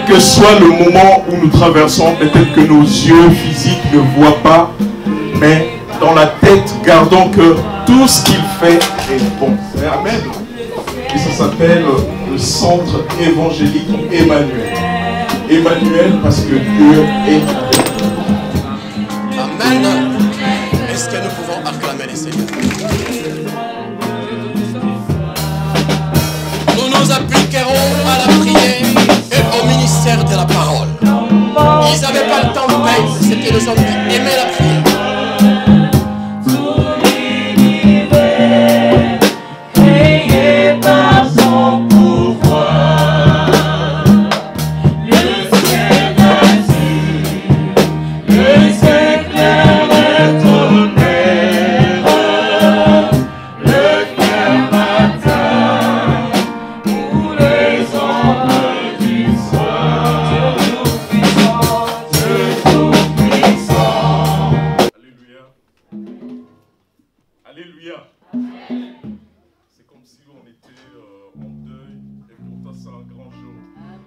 quel que soit le moment où nous traversons, peut-être que nos yeux physiques ne voient pas, mais dans la tête, gardons que tout ce qu'il fait est bon. Amen. Et ça s'appelle le centre évangélique Emmanuel. Emmanuel parce que Dieu est avec nous. Amen. Est-ce que nous pouvons acclamer les Seigneurs? Nous nous appliquerons à la prière et au ministère de la parole. Ils n'avaient pas le temps de paix, c'était les hommes qui aimaient la prière.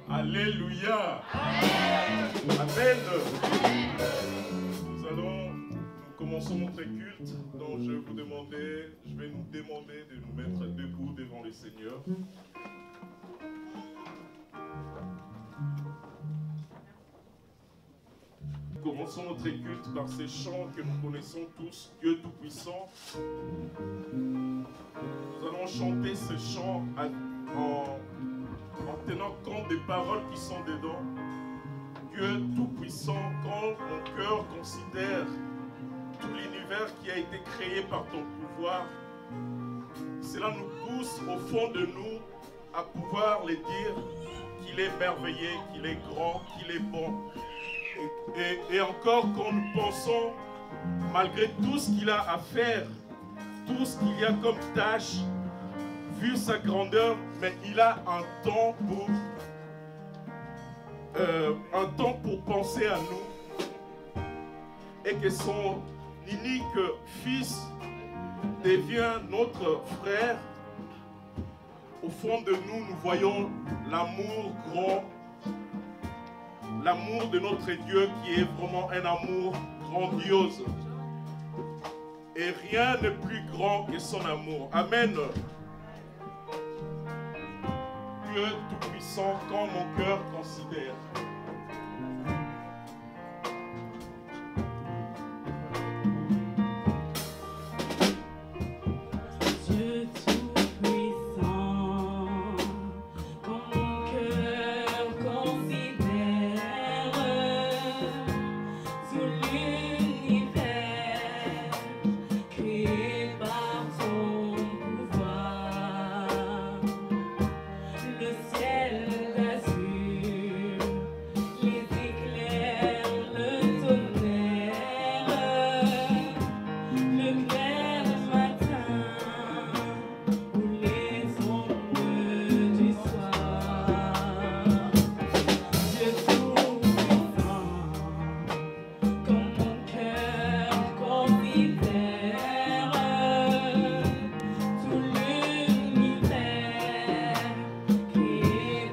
Alléluia. Amen. Nous commençons notre culte, donc je vais nous demander de nous mettre debout devant le Seigneur. Nous commençons notre culte par ces chants que nous connaissons tous, Dieu Tout-Puissant. Nous allons chanter ces chants en tenant compte des paroles qui sont dedans. Dieu Tout-Puissant, quand mon cœur considère tout l'univers qui a été créé par ton pouvoir, cela nous pousse au fond de nous à pouvoir les dire qu'il est merveilleux, qu'il est grand, qu'il est bon. Et encore quand nous pensons, malgré tout ce qu'il a à faire, tout ce qu'il y a comme tâche, vu sa grandeur, mais il a un temps pour penser à nous. Et que son unique fils devient notre frère. Au fond de nous, nous voyons l'amour grand, l'amour de notre Dieu qui est vraiment un amour grandiose. Et rien n'est plus grand que son amour. Amen. Dieu Tout-Puissant, quand mon cœur considère.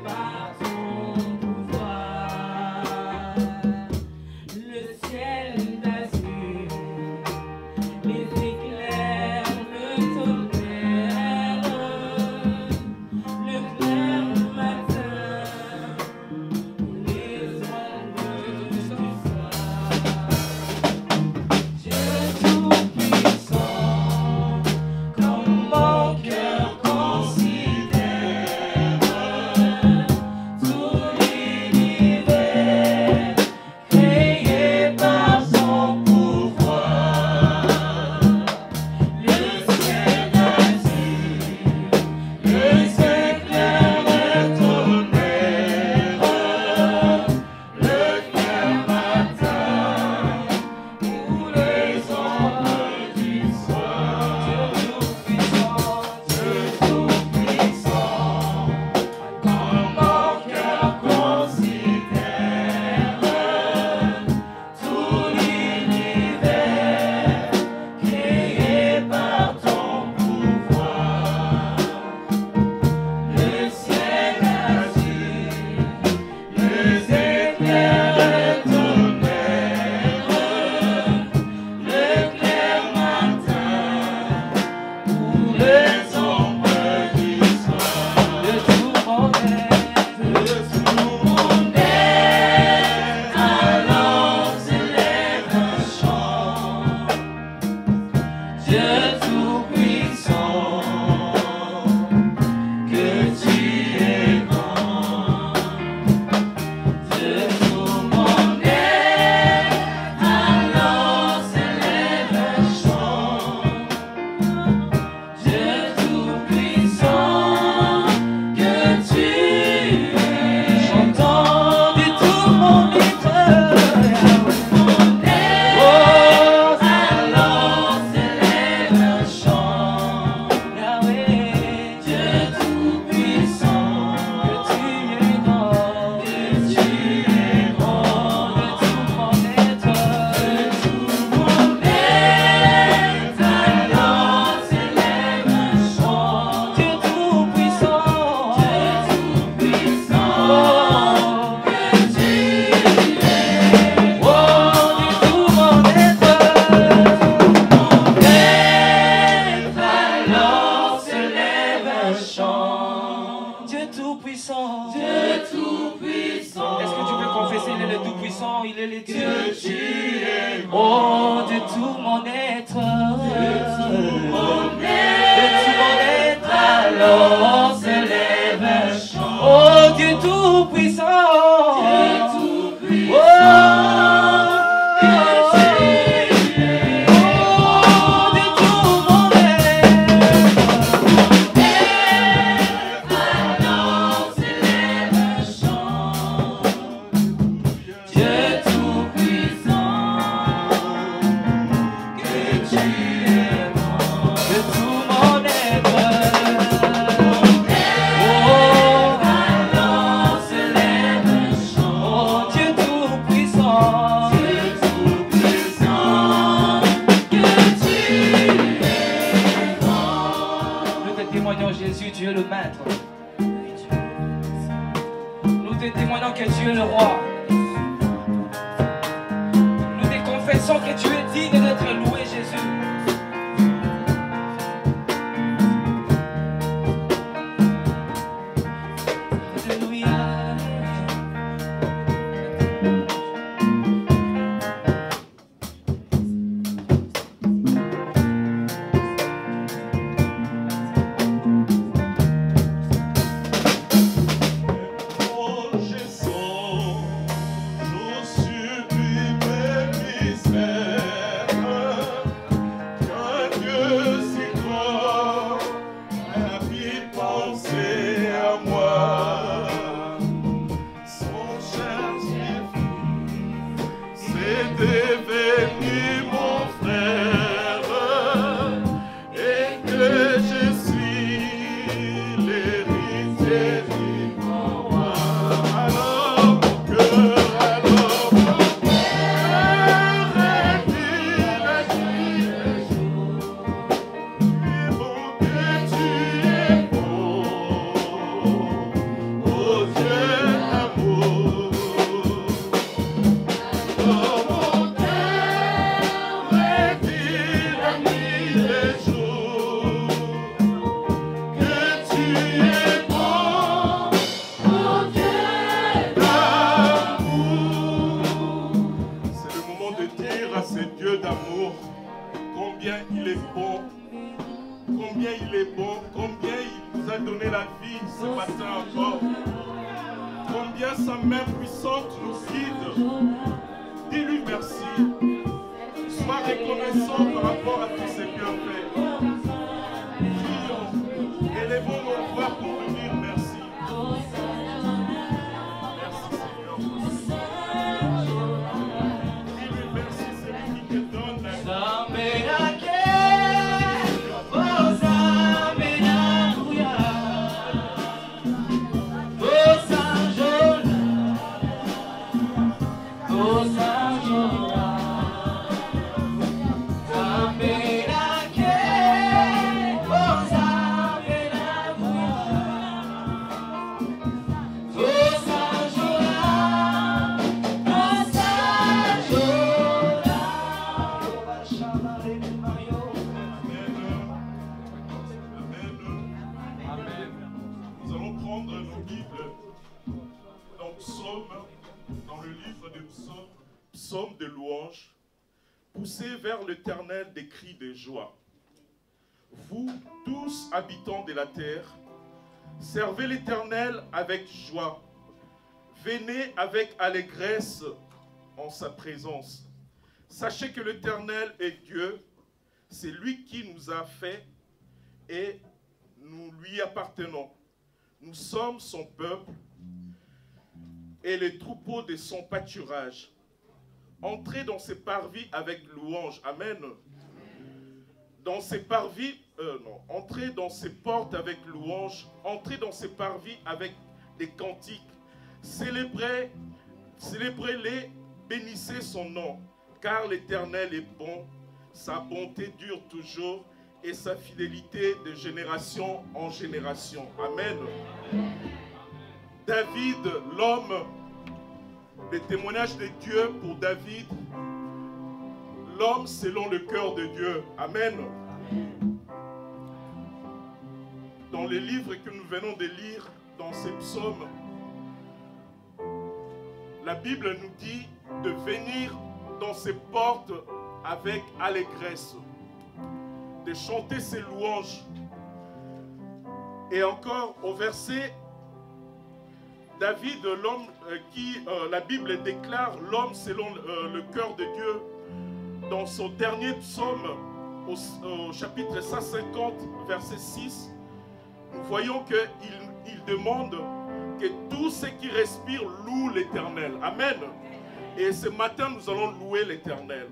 Bye. Dieu tout-puissant. Est-ce que tu peux confesser, il est le tout-puissant, il est le Dieu, tu es bon. Oh, de tout mon être, alors on se lève un chant. Oh, Dieu tout-puissant, Dieu tout-puissant. Jésus, tu es le maître. Nous te témoignons que tu es le roi. Nous te confessons que tu es digne d'être loué, Jésus. Alléluia. Dans le livre de psaumes de louange, poussez vers l'Éternel des cris de joie. Vous, tous habitants de la terre, servez l'Éternel avec joie. Venez avec allégresse en sa présence. Sachez que l'Éternel est Dieu, c'est lui qui nous a fait et nous lui appartenons. Nous sommes son peuple et les troupeaux de son pâturage. Entrez dans ses parvis avec louange. Amen. Dans ses parvis, entrez dans ses portes avec louange. Entrez dans ses parvis avec des cantiques. Célébrez-les, bénissez son nom. Car l'Éternel est bon, sa bonté dure toujours et sa fidélité de génération en génération. Amen. David, l'homme, le témoignage de Dieu pour David, l'homme selon le cœur de Dieu. Amen. Dans les livres que nous venons de lire, dans ces psaumes, la Bible nous dit de venir dans ses portes avec allégresse, de chanter ses louanges. Et encore au verset, David, l'homme la Bible déclare l'homme selon le cœur de Dieu. Dans son dernier psaume, au chapitre 150, verset 6, nous voyons qu'il demande que tous ceux qui respirent louent l'Éternel. Amen. Et ce matin, nous allons louer l'Éternel.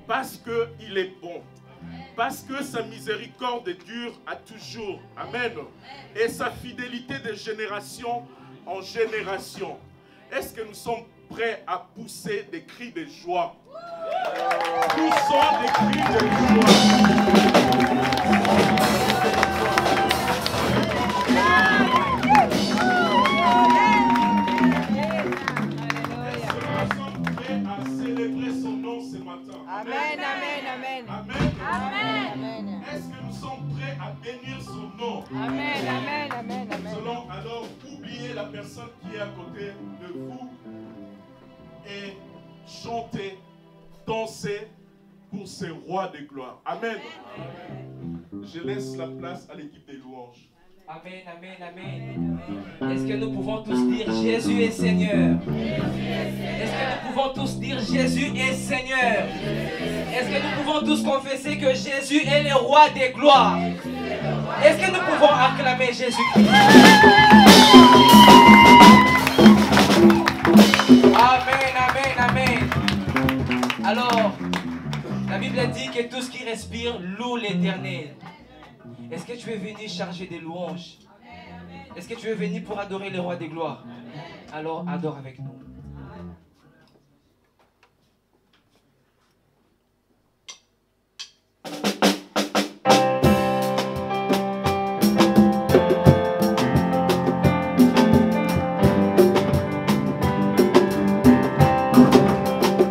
Parce qu'il est bon. Parce que sa miséricorde dure à toujours. Amen. Et sa fidélité de génération en génération. Est-ce que nous sommes prêts à pousser des cris de joie? Poussons des cris de joie. Amen, amen, amen. Amen. Amen. Est-ce que nous sommes prêts à bénir son nom? Amen, amen, amen, amen. Nous allons alors oublier la personne qui est à côté de vous et chanter, danser pour ces rois de gloire. Amen. Je laisse la place à l'équipe des louanges. Amen, amen, amen. Est-ce que nous pouvons tous dire Jésus est Seigneur? Est-ce que nous pouvons tous dire Jésus est Seigneur? Est-ce que nous pouvons tous confesser que Jésus est le roi des gloires? Est-ce que nous pouvons acclamer Jésus-Christ? Amen, amen, amen. Alors, la Bible dit que tout ce qui respire loue l'Éternel. Est-ce que tu es venu charger des louanges? Est-ce que tu es venu pour adorer le roi des gloires? Alors adore avec nous.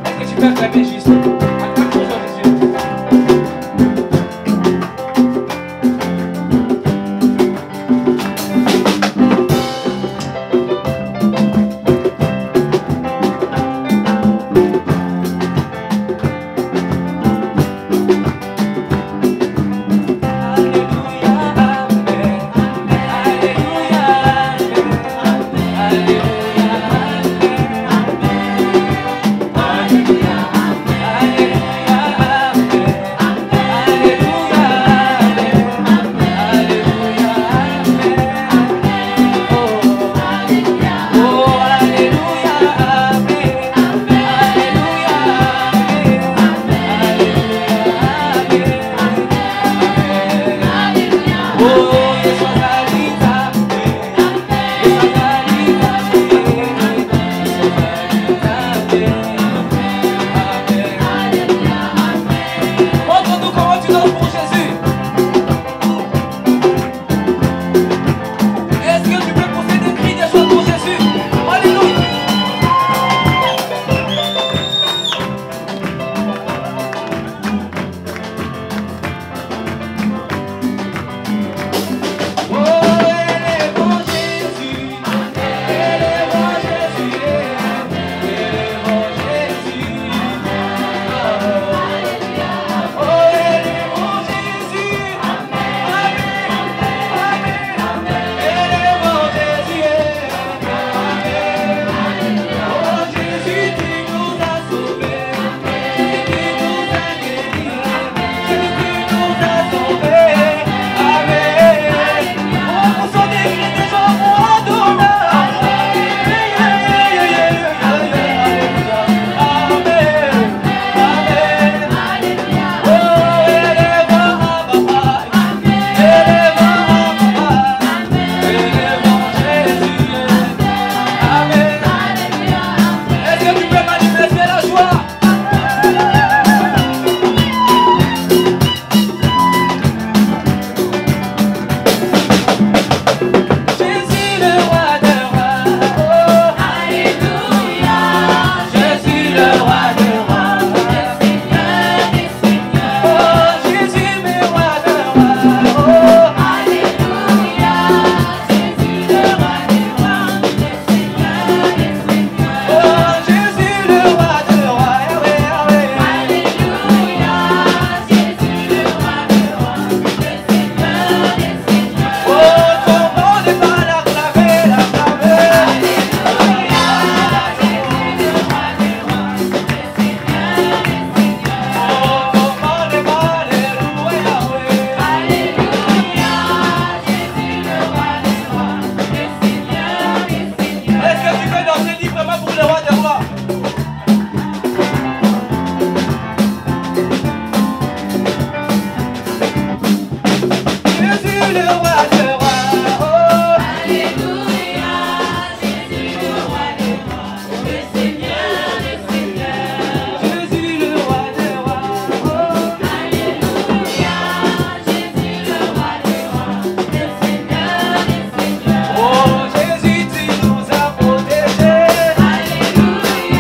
Est-ce que tu peux acclamer juste? Acclame pour toi, Jésus. Alléluia, que tu peux danser librement pour le roi des rois. Jésus le roi des rois. Oh. Alléluia, Jésus le roi des rois, le Seigneur des seigneurs. Jésus le roi des rois. Oh. Alléluia, Jésus le roi des rois, le Seigneur des seigneurs. Oh Jésus, tu nous as protégés. Alléluia.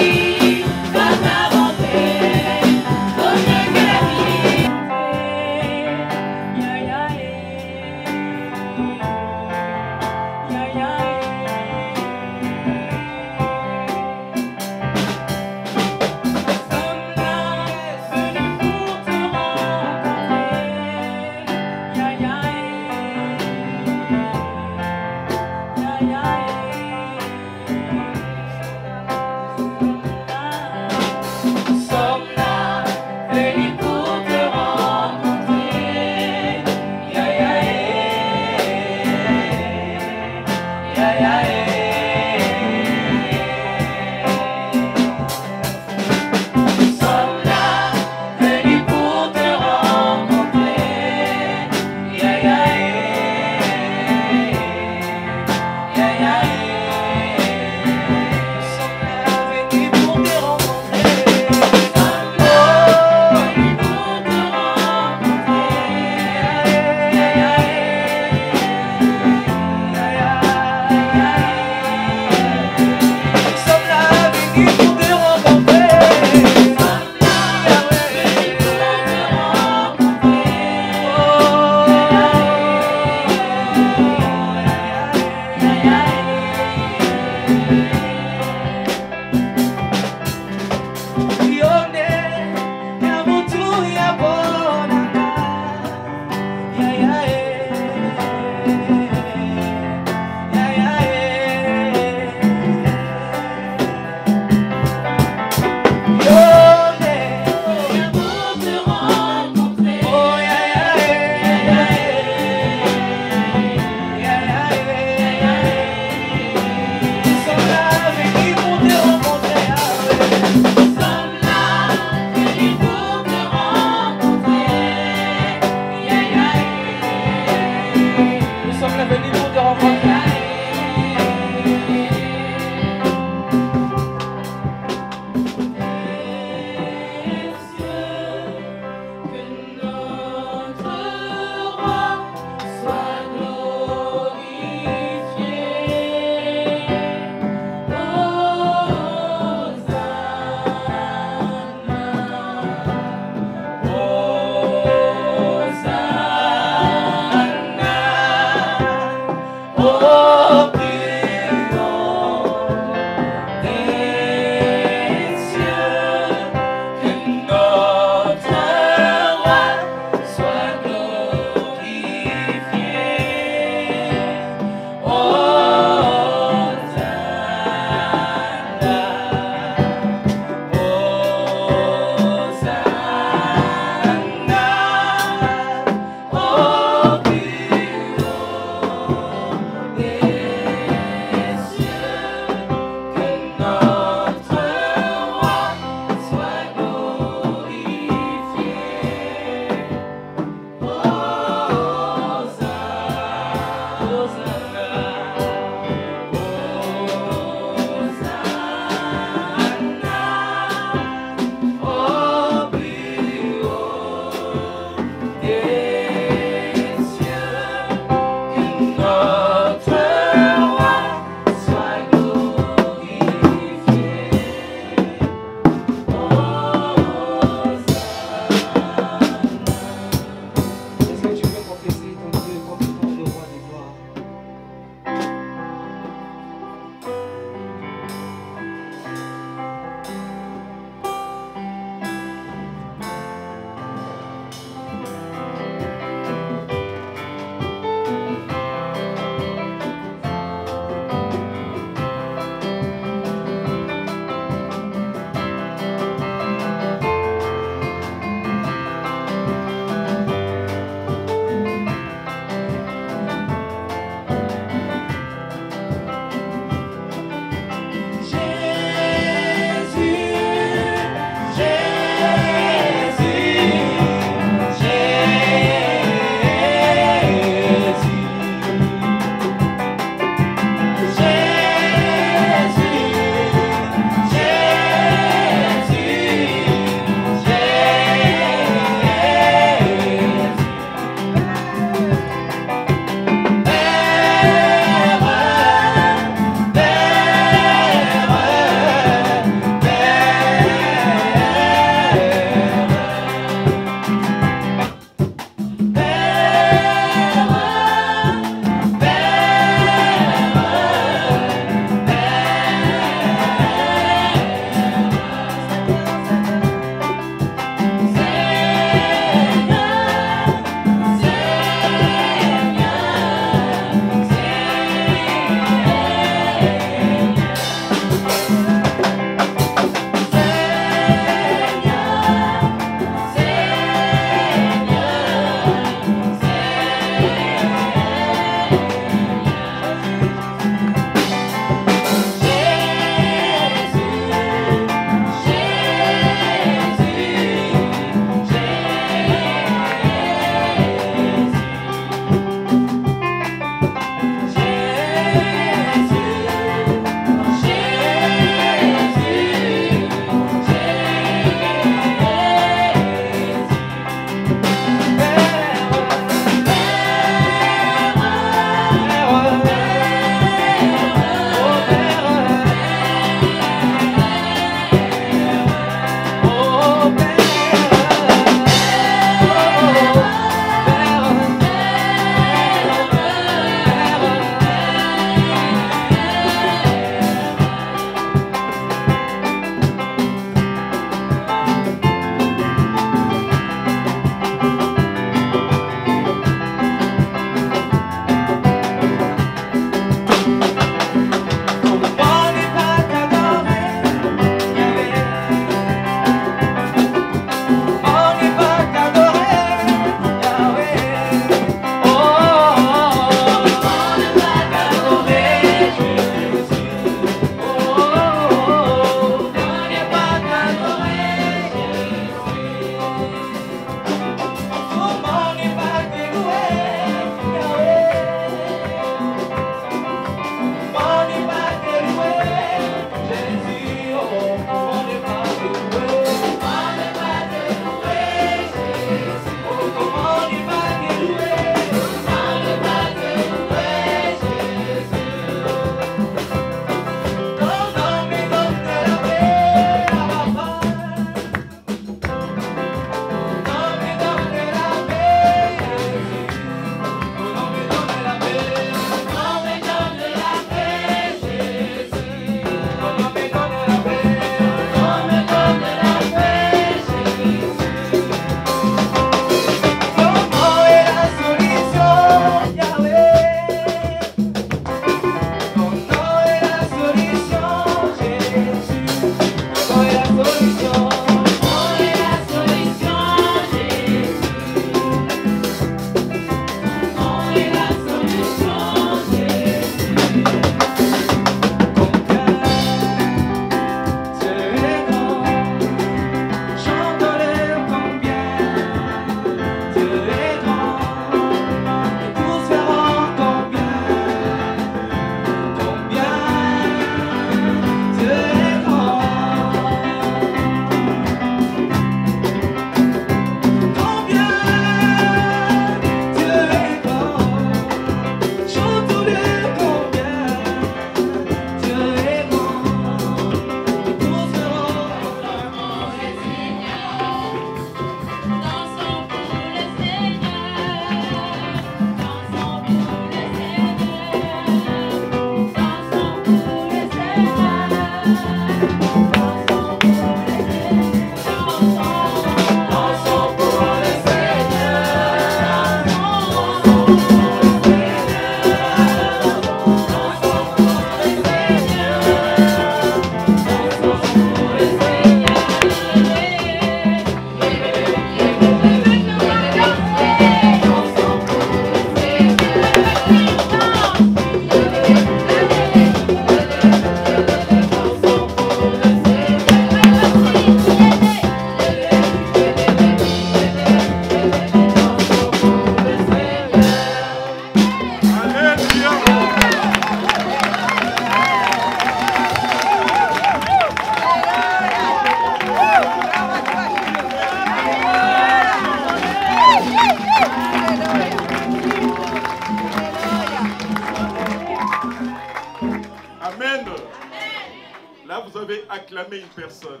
avez acclamé une personne.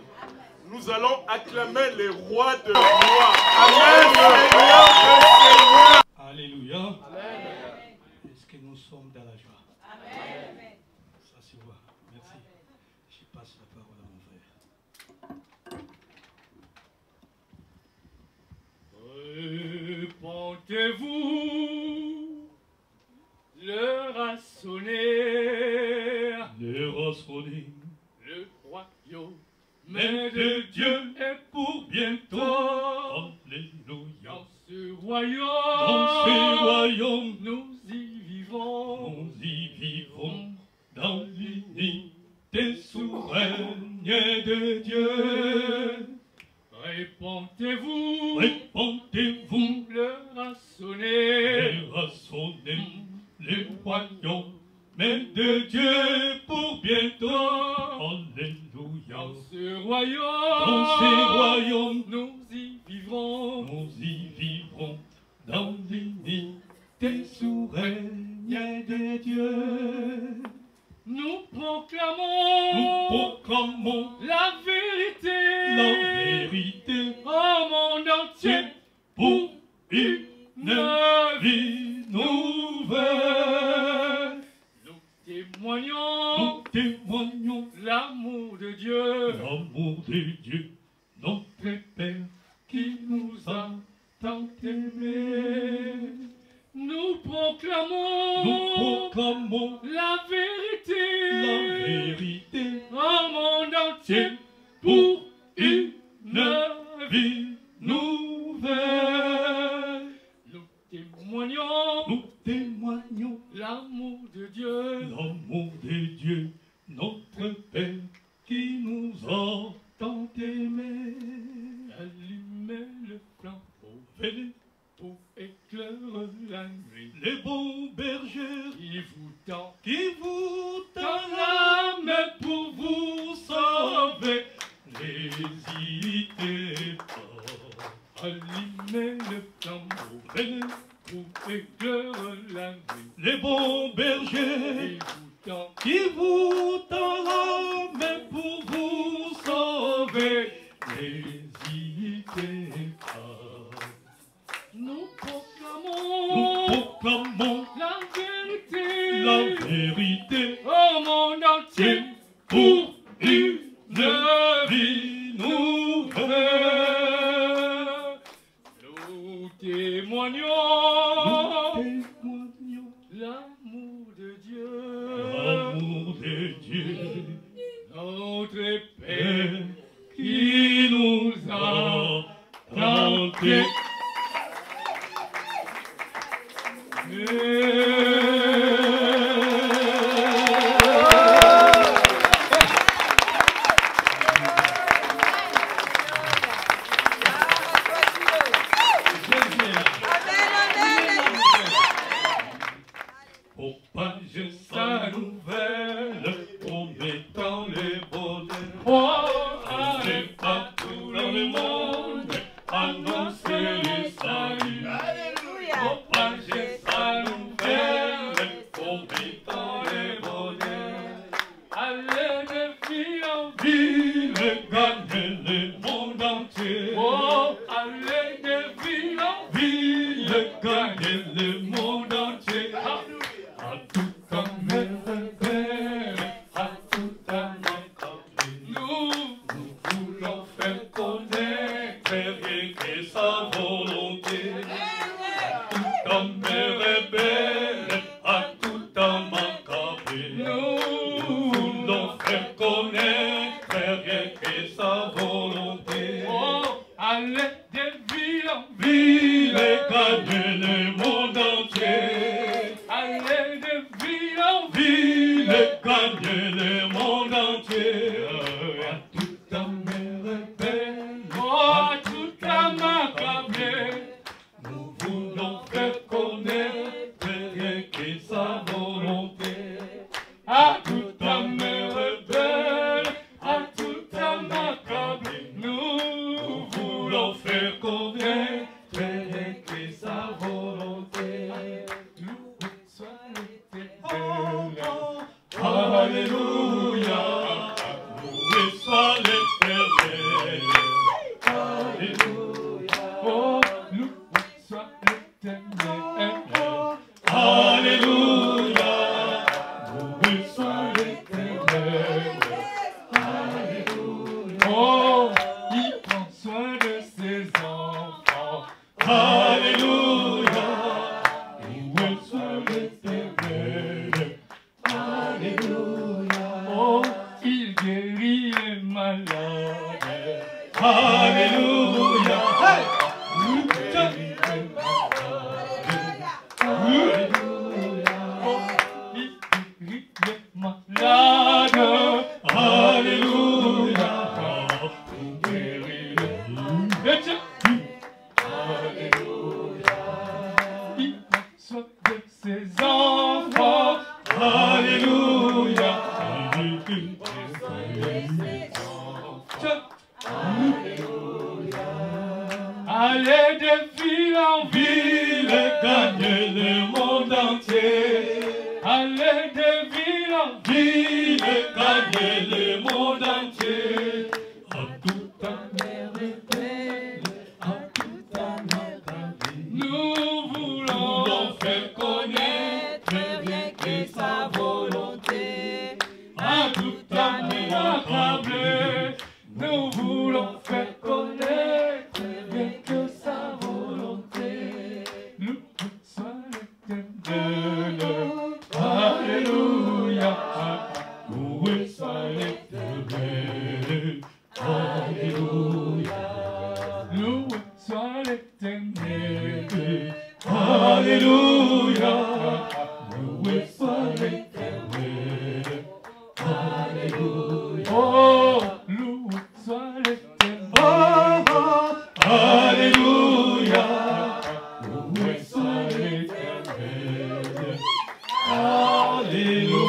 Nous allons acclamer les rois de rois. Amen, Seigneur des Seigneurs. Alléluia. Est-ce que nous sommes dans la joie? Amen. Ça se voit. Merci. Je passe la parole à mon frère. Répentez-vous, l'heure a sonné. L'heure a sonné. Le royaume de Dieu est pour bientôt. Alléluia. Dans ce royaume, nous y vivons. Nous y vivons dans l'unité souveraine de Dieu. Répentez-vous, répentez-vous, l'heure a sonné. L'heure a sonné, le royaume de Dieu pour bientôt. Alléluia. Dans ce royaume, nous y vivrons. Nous y vivrons dans l'unité souveraine de Dieu. Nous proclamons la vérité au monde entier pour une vie nouvelle. Nous témoignons l'amour de Dieu, notre Père qui nous a tant aimés. Nous proclamons la vérité au monde entier pour une vie nouvelle. Nous témoignons l'amour de Dieu, notre Père qui nous a tant aimés. Allumez le flambeau, venez pour éclairer la nuit. Les bons bergers qui vous tendent la main pour vous sauver. N'hésitez pas. Allumez le flambeau, venez pour éclairer la nuit. Les bons bergers qui vous tendent la main pour vous sauver. N'hésitez pas. Nous proclamons la vérité au monde entier pour une vie nouvelle. Nous témoignons l'amour de Dieu, notre Père qui nous a tant aimés. Propagez sa nouvelle, promettant les bonheurs. Oh, allez partout dans le monde, annoncez le salut. Propagez sa nouvelle, promettant les bonheurs. Allez de ville en ville, gagnez le monde entier. Oh, allez de ville en ville, gagnez le monde entier. À tout un merveille, à tout un encadré. Nous voulons faire connaître rien que sa volonté. À tout un merveille, à tout un macabre. Nous voulons faire connaître rien que sa volonté. Oh, allez de ville en ville, gagnez le monde entier. Allez de ville en ville, gagnez le monde entier. À tout un merveille, à tout un macabre. Nous voulons faire connaître rien que sa volonté. À tout un merveille, à tout un macabre. Nous voulons faire connaître rien que sa volonté. l'éternel. Alléluia, loué soit l'éternel. Alléluia. Oh, il prend soin de ses enfants. Alléluia, loué soit l'éternel. Alléluia. Oh, il guérit les malades. Alléluia. Hey! Alléluia. Oh, il guérit les malades. Alléluia. Il guérit les malades. Alléluia. Il prend soin de ses enfants. Alléluia. Alléluia. Allez de ville en ville, gagner le monde entier. Allez de ville en ville, gagner le monde entier. En tout temps, en tout temps, nous voulons faire connaître rien que sa volonté. En tout temps, nous voulons faire connaître rien que sa volonté. Nous soit l'éternel. Alléluia. Loué soit l'éternel. Alléluia. Loué soit l'éternel. Alléluia. Loué soit l'éternel. Alléluia. Oh, loué soit l'éternel. Oh, alléluia. Loué soit l'éternel. Alléluia.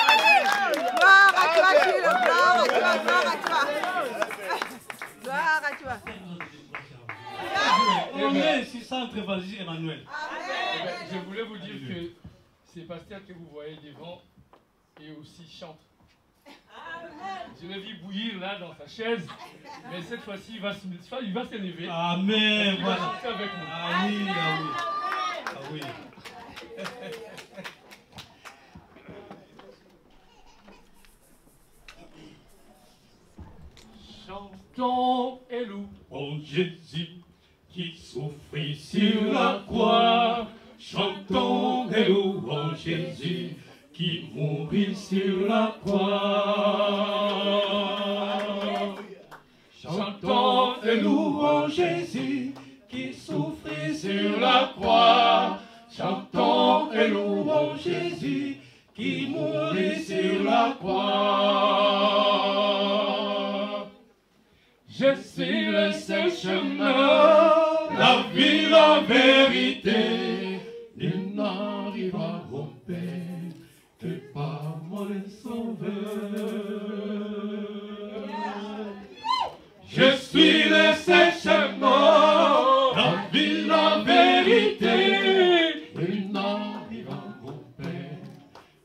Gloire à toi, Dieu. Gloire à toi, gloire à toi. Gloire à toi. On est 600 vas-y, Emmanuel. Je voulais vous dire que Sébastien que vous voyez devant et aussi chante. Je l'ai vu bouillir là dans sa chaise, mais cette fois-ci il va s'élever. Amen. Il va Voilà. chanter avec nous. Ah oui, ah oui. Ah oui. Chantons et louons Oh Jésus qui souffrit sur la croix, chantons et louons Jésus qui mourit sur la croix. Chantons et louons Jésus qui souffrit sur la croix, chantons et louons Jésus qui mourit sur la croix. Je suis le seul chemin, la vie, la vérité. Nul n'arrivera au Père que par moi le Sauveur. Je suis le seul chemin, la vie, la vérité. Nul n'arrivera au Père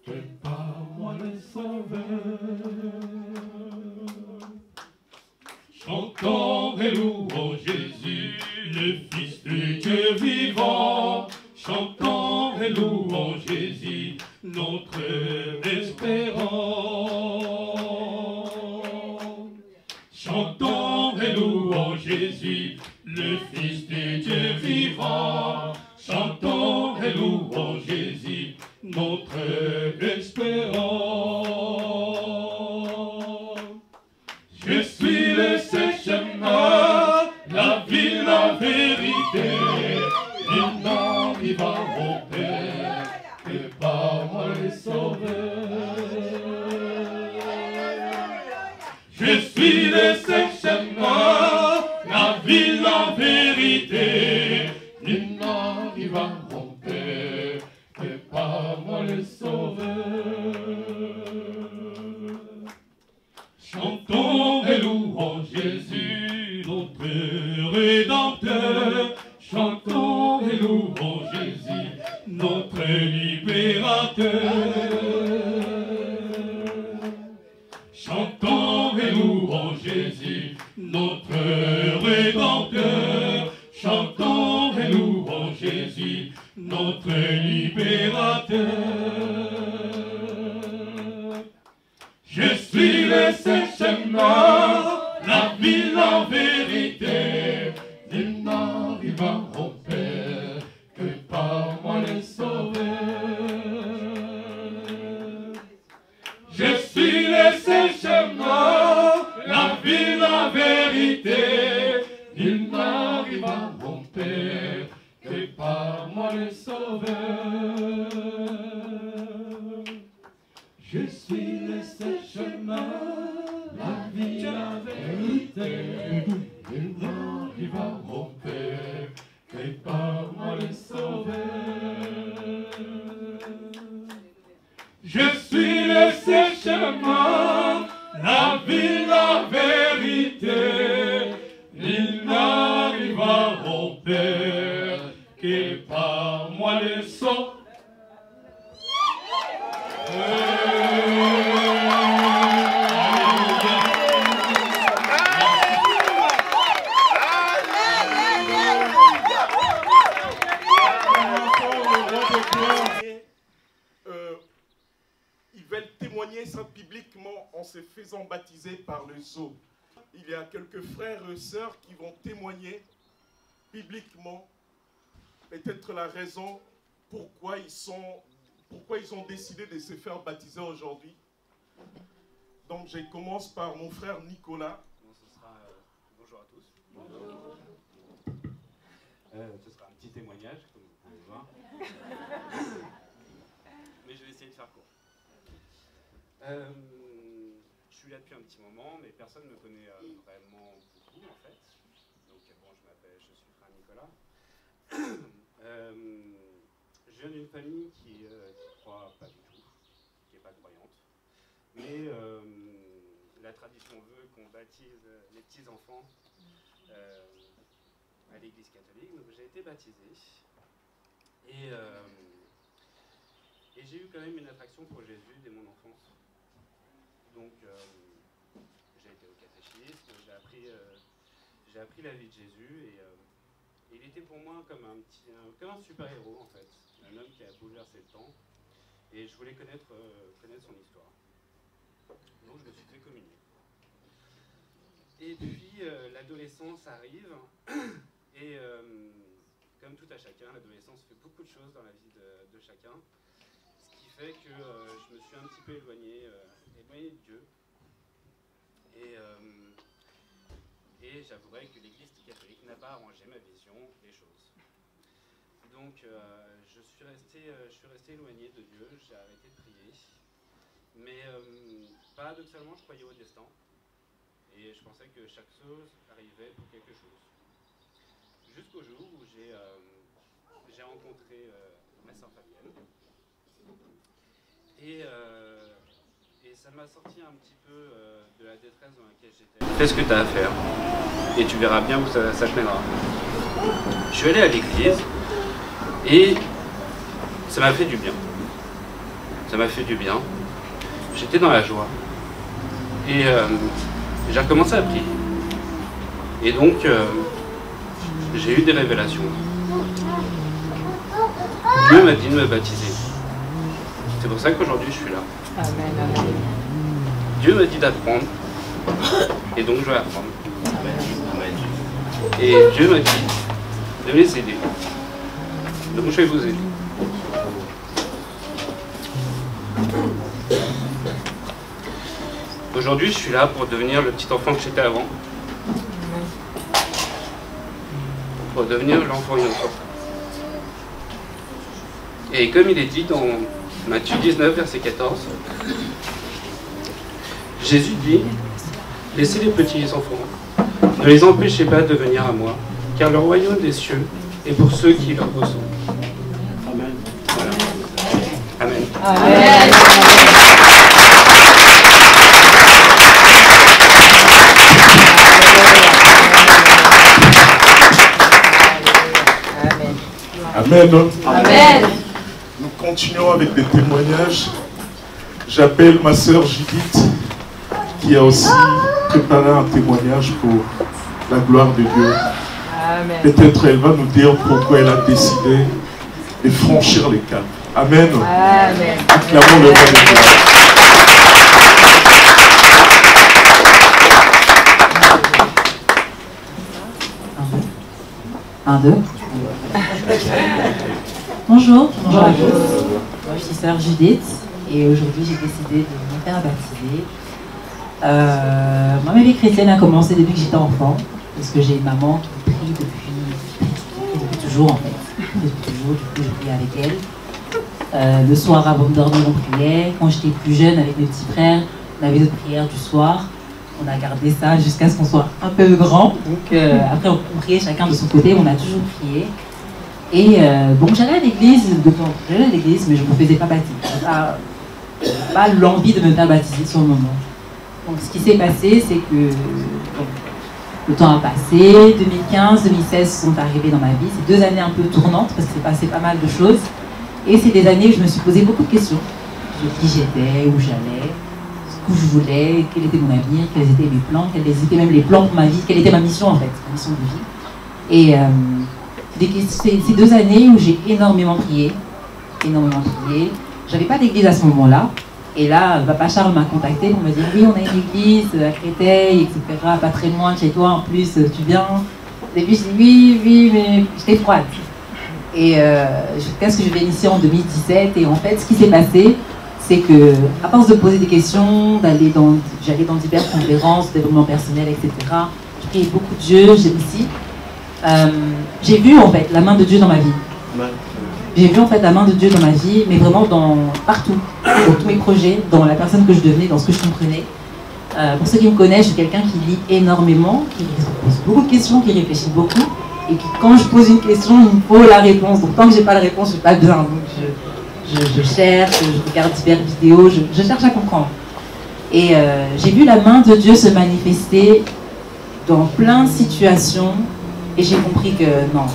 que par moi le Sauveur. Chantons et louons Jésus, le Fils de Dieu vivant. Chantons et louons Jésus, notre espérance. Chantons et louons Jésus, le Fils de Dieu vivant. Chantons et louons Jésus, notre espérance. Je suis le seul chemin, la vie, la vérité. Il n'arrivera au Père que par moi le Sauveur. Je suis le seul chemin, la vie, la vérité. Il n'arrivera au Père que par moi le Sauveur. libérateur. Chantons et louons Jésus, notre Rédempteur. Chantons et louons Jésus, notre libérateur. Je suis le seul chemin, la vie, la vérité. Nul n'arrivera au Père que par moi le Sauveur. Je suis le seul chemin, la vie, la vérité. Nul n'arrivera au Père que par moi le Sauveur. Je suis le seul chemin, la vie, la vérité. Nul n'arrivera au Père que par moi le Sauveur. Je suis le seul chemin, la vie, la vérité. Nul n'arrivera au Père que par moi le Sauveur. Ils veulent témoigner ça bibliquement en se faisant baptiser par le sceau. Il y a quelques frères et sœurs qui vont témoigner bibliquement peut-être la raison pourquoi ils ont décidé de se faire baptiser aujourd'hui. Donc je commence par mon frère Nicolas. Bon, ce sera, bonjour à tous. Ce sera un petit témoignage, comme vous pouvez voir. Mais je vais essayer de faire court. Je suis là depuis un petit moment, mais personne ne me connaît vraiment beaucoup en fait. Donc bon, je suis frère Nicolas. Je viens d'une famille qui croit pas du tout, qui n'est pas croyante. Mais la tradition veut qu'on baptise les petits-enfants à l'église catholique. Donc j'ai été baptisé. Et j'ai eu quand même une attraction pour Jésus dès mon enfance. Donc j'ai été au catéchisme, j'ai appris la vie de Jésus et il était pour moi comme un super-héros en fait, un homme qui a bouleversé le temps et je voulais connaître son histoire. Donc je me suis fait communier. Et puis l'adolescence arrive et comme tout à chacun, l'adolescence fait beaucoup de choses dans la vie de chacun, ce qui fait que je me suis un petit peu éloigné de Dieu. Et j'avouerai que l'Église catholique n'a pas arrangé ma vision des choses. Donc je suis resté éloigné de Dieu, j'ai arrêté de prier. Mais paradoxalement, je croyais au destin. Et je pensais que chaque chose arrivait pour quelque chose. Jusqu'au jour où j'ai rencontré ma sœur Fabienne. Et ça m'a sorti un petit peu de la détresse dans laquelle j'étais. Fais ce que tu as à faire et tu verras bien où ça te mènera. Je suis allé à l'église et ça m'a fait du bien. Ça m'a fait du bien. J'étais dans la joie. Et j'ai recommencé à prier. Et donc, j'ai eu des révélations. Dieu m'a dit de me baptiser. C'est pour ça qu'aujourd'hui je suis là. Amen. Dieu m'a dit d'apprendre, et donc je vais apprendre. Et Dieu m'a dit de les aider. Donc je vais vous aider. Aujourd'hui, je suis là pour devenir le petit enfant que j'étais avant. Pour devenir l'enfant innocent. Et comme il est dit dans Matthieu 19, verset 14, Jésus dit, « Laissez les petits enfants, ne les empêchez pas de venir à moi, car le royaume des cieux est pour ceux qui leur ressemblent. » Amen. Voilà. Amen. Amen. Amen. Amen. Nous continuons avec des témoignages. J'appelle ma sœur Judith, qui a aussi préparé un témoignage pour la gloire de Dieu. Peut-être elle va nous dire pourquoi elle a décidé de franchir les caps. Amen. Amen. Acclamons le nom de Dieu. Un, deux. Bonjour, bonjour à tous. Moi, je suis sœur Judith et aujourd'hui j'ai décidé de me faire baptiser. Moi, ma vie chrétienne a commencé depuis que j'étais enfant, parce que j'ai une maman qui prie depuis toujours en fait. Depuis toujours, du coup je prie avec elle. Le soir avant de dormir on priait. Quand j'étais plus jeune avec mes petits frères, on avait notre prière du soir. On a gardé ça jusqu'à ce qu'on soit un peu grand. Donc après on priait chacun de son côté, on a toujours prié. Et bon, j'allais à l'église, mais je ne me faisais pas baptiser. Je n'avais pas l'envie de me faire baptiser sur le moment. Donc ce qui s'est passé, c'est que bon, le temps a passé, 2015, 2016 sont arrivés dans ma vie. C'est 2 années un peu tournantes parce que c'est passé pas mal de choses. Et c'est des années où je me suis posé beaucoup de questions. Sur qui j'étais, où j'allais, où je voulais, quel était mon avenir, quels étaient mes plans, quels étaient même les plans pour ma vie, quelle était ma mission en fait, ma mission de vie. Et c'est 2 années où j'ai énormément prié. J'avais pas d'église à ce moment-là. Et là, papa Charles m'a contacté pour me dire oui, on a une église à Créteil, etc., pas très loin de chez toi, en plus, tu viens. Au début, je dis oui, mais j'étais froide. Et jusqu'à ce que je vienne ici en 2017. Et en fait, ce qui s'est passé, c'est que, à force de poser des questions, j'allais dans diverses conférences, développement personnel, etc. Je priais beaucoup de Dieu, j'ai vu en fait la main de Dieu dans ma vie. J'ai vu en fait la main de Dieu dans ma vie, mais vraiment partout, dans tous mes projets, dans la personne que je devenais, dans ce que je comprenais. Pour ceux qui me connaissent, je suis quelqu'un qui lit énormément, qui pose beaucoup de questions, qui réfléchit beaucoup, et qui, quand je pose une question, il me faut la réponse. Donc tant que j'ai pas la réponse, je suis pas bien. Donc je cherche, je regarde diverses vidéos, je cherche à comprendre. Et j'ai vu la main de Dieu se manifester dans plein de situations, et j'ai compris que non,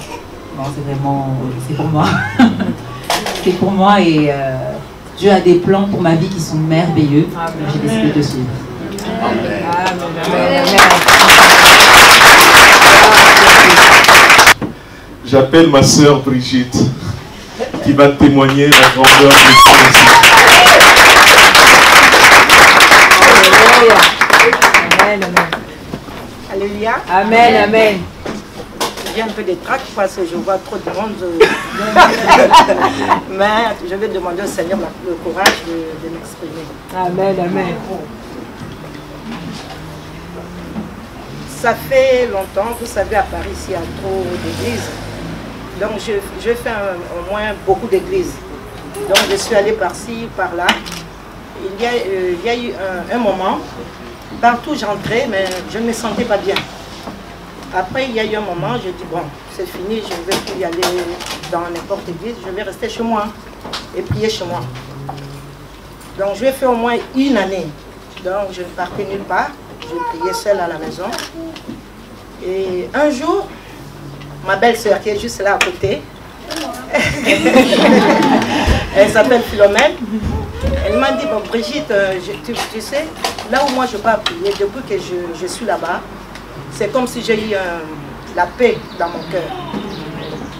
c'est pour moi. C'est pour moi, et Dieu a des plans pour ma vie qui sont merveilleux. J'ai décidé de suivre. Amen. J'appelle ma sœur Brigitte, qui va témoigner la grandeur de Dieu. Amen, amen. Alléluia. Amen, amen. J'ai un peu de trac parce que je vois trop de monde. Mais je vais demander au Seigneur le courage de m'exprimer. Amen, amen. Ça fait longtemps, vous savez, à Paris, il y a trop d'églises. Donc je fais au moins beaucoup d'églises. Donc je suis allée par-ci, par-là. Il y a eu un moment, partout j'entrais, mais je ne me sentais pas bien. Après, il y a eu un moment, je dis, bon, c'est fini, je ne vais plus y aller dans n'importe quelle église, je vais rester chez moi et prier chez moi. Donc, je l'ai fait au moins 1 année. Donc, je ne partais nulle part, je priais seule à la maison. Et un jour, ma belle-sœur qui est juste là à côté, elle s'appelle Philomène, elle m'a dit, bon, Brigitte, tu sais, là où moi je pars prier, depuis que je suis là-bas, c'est comme si j'ai eu la paix dans mon cœur.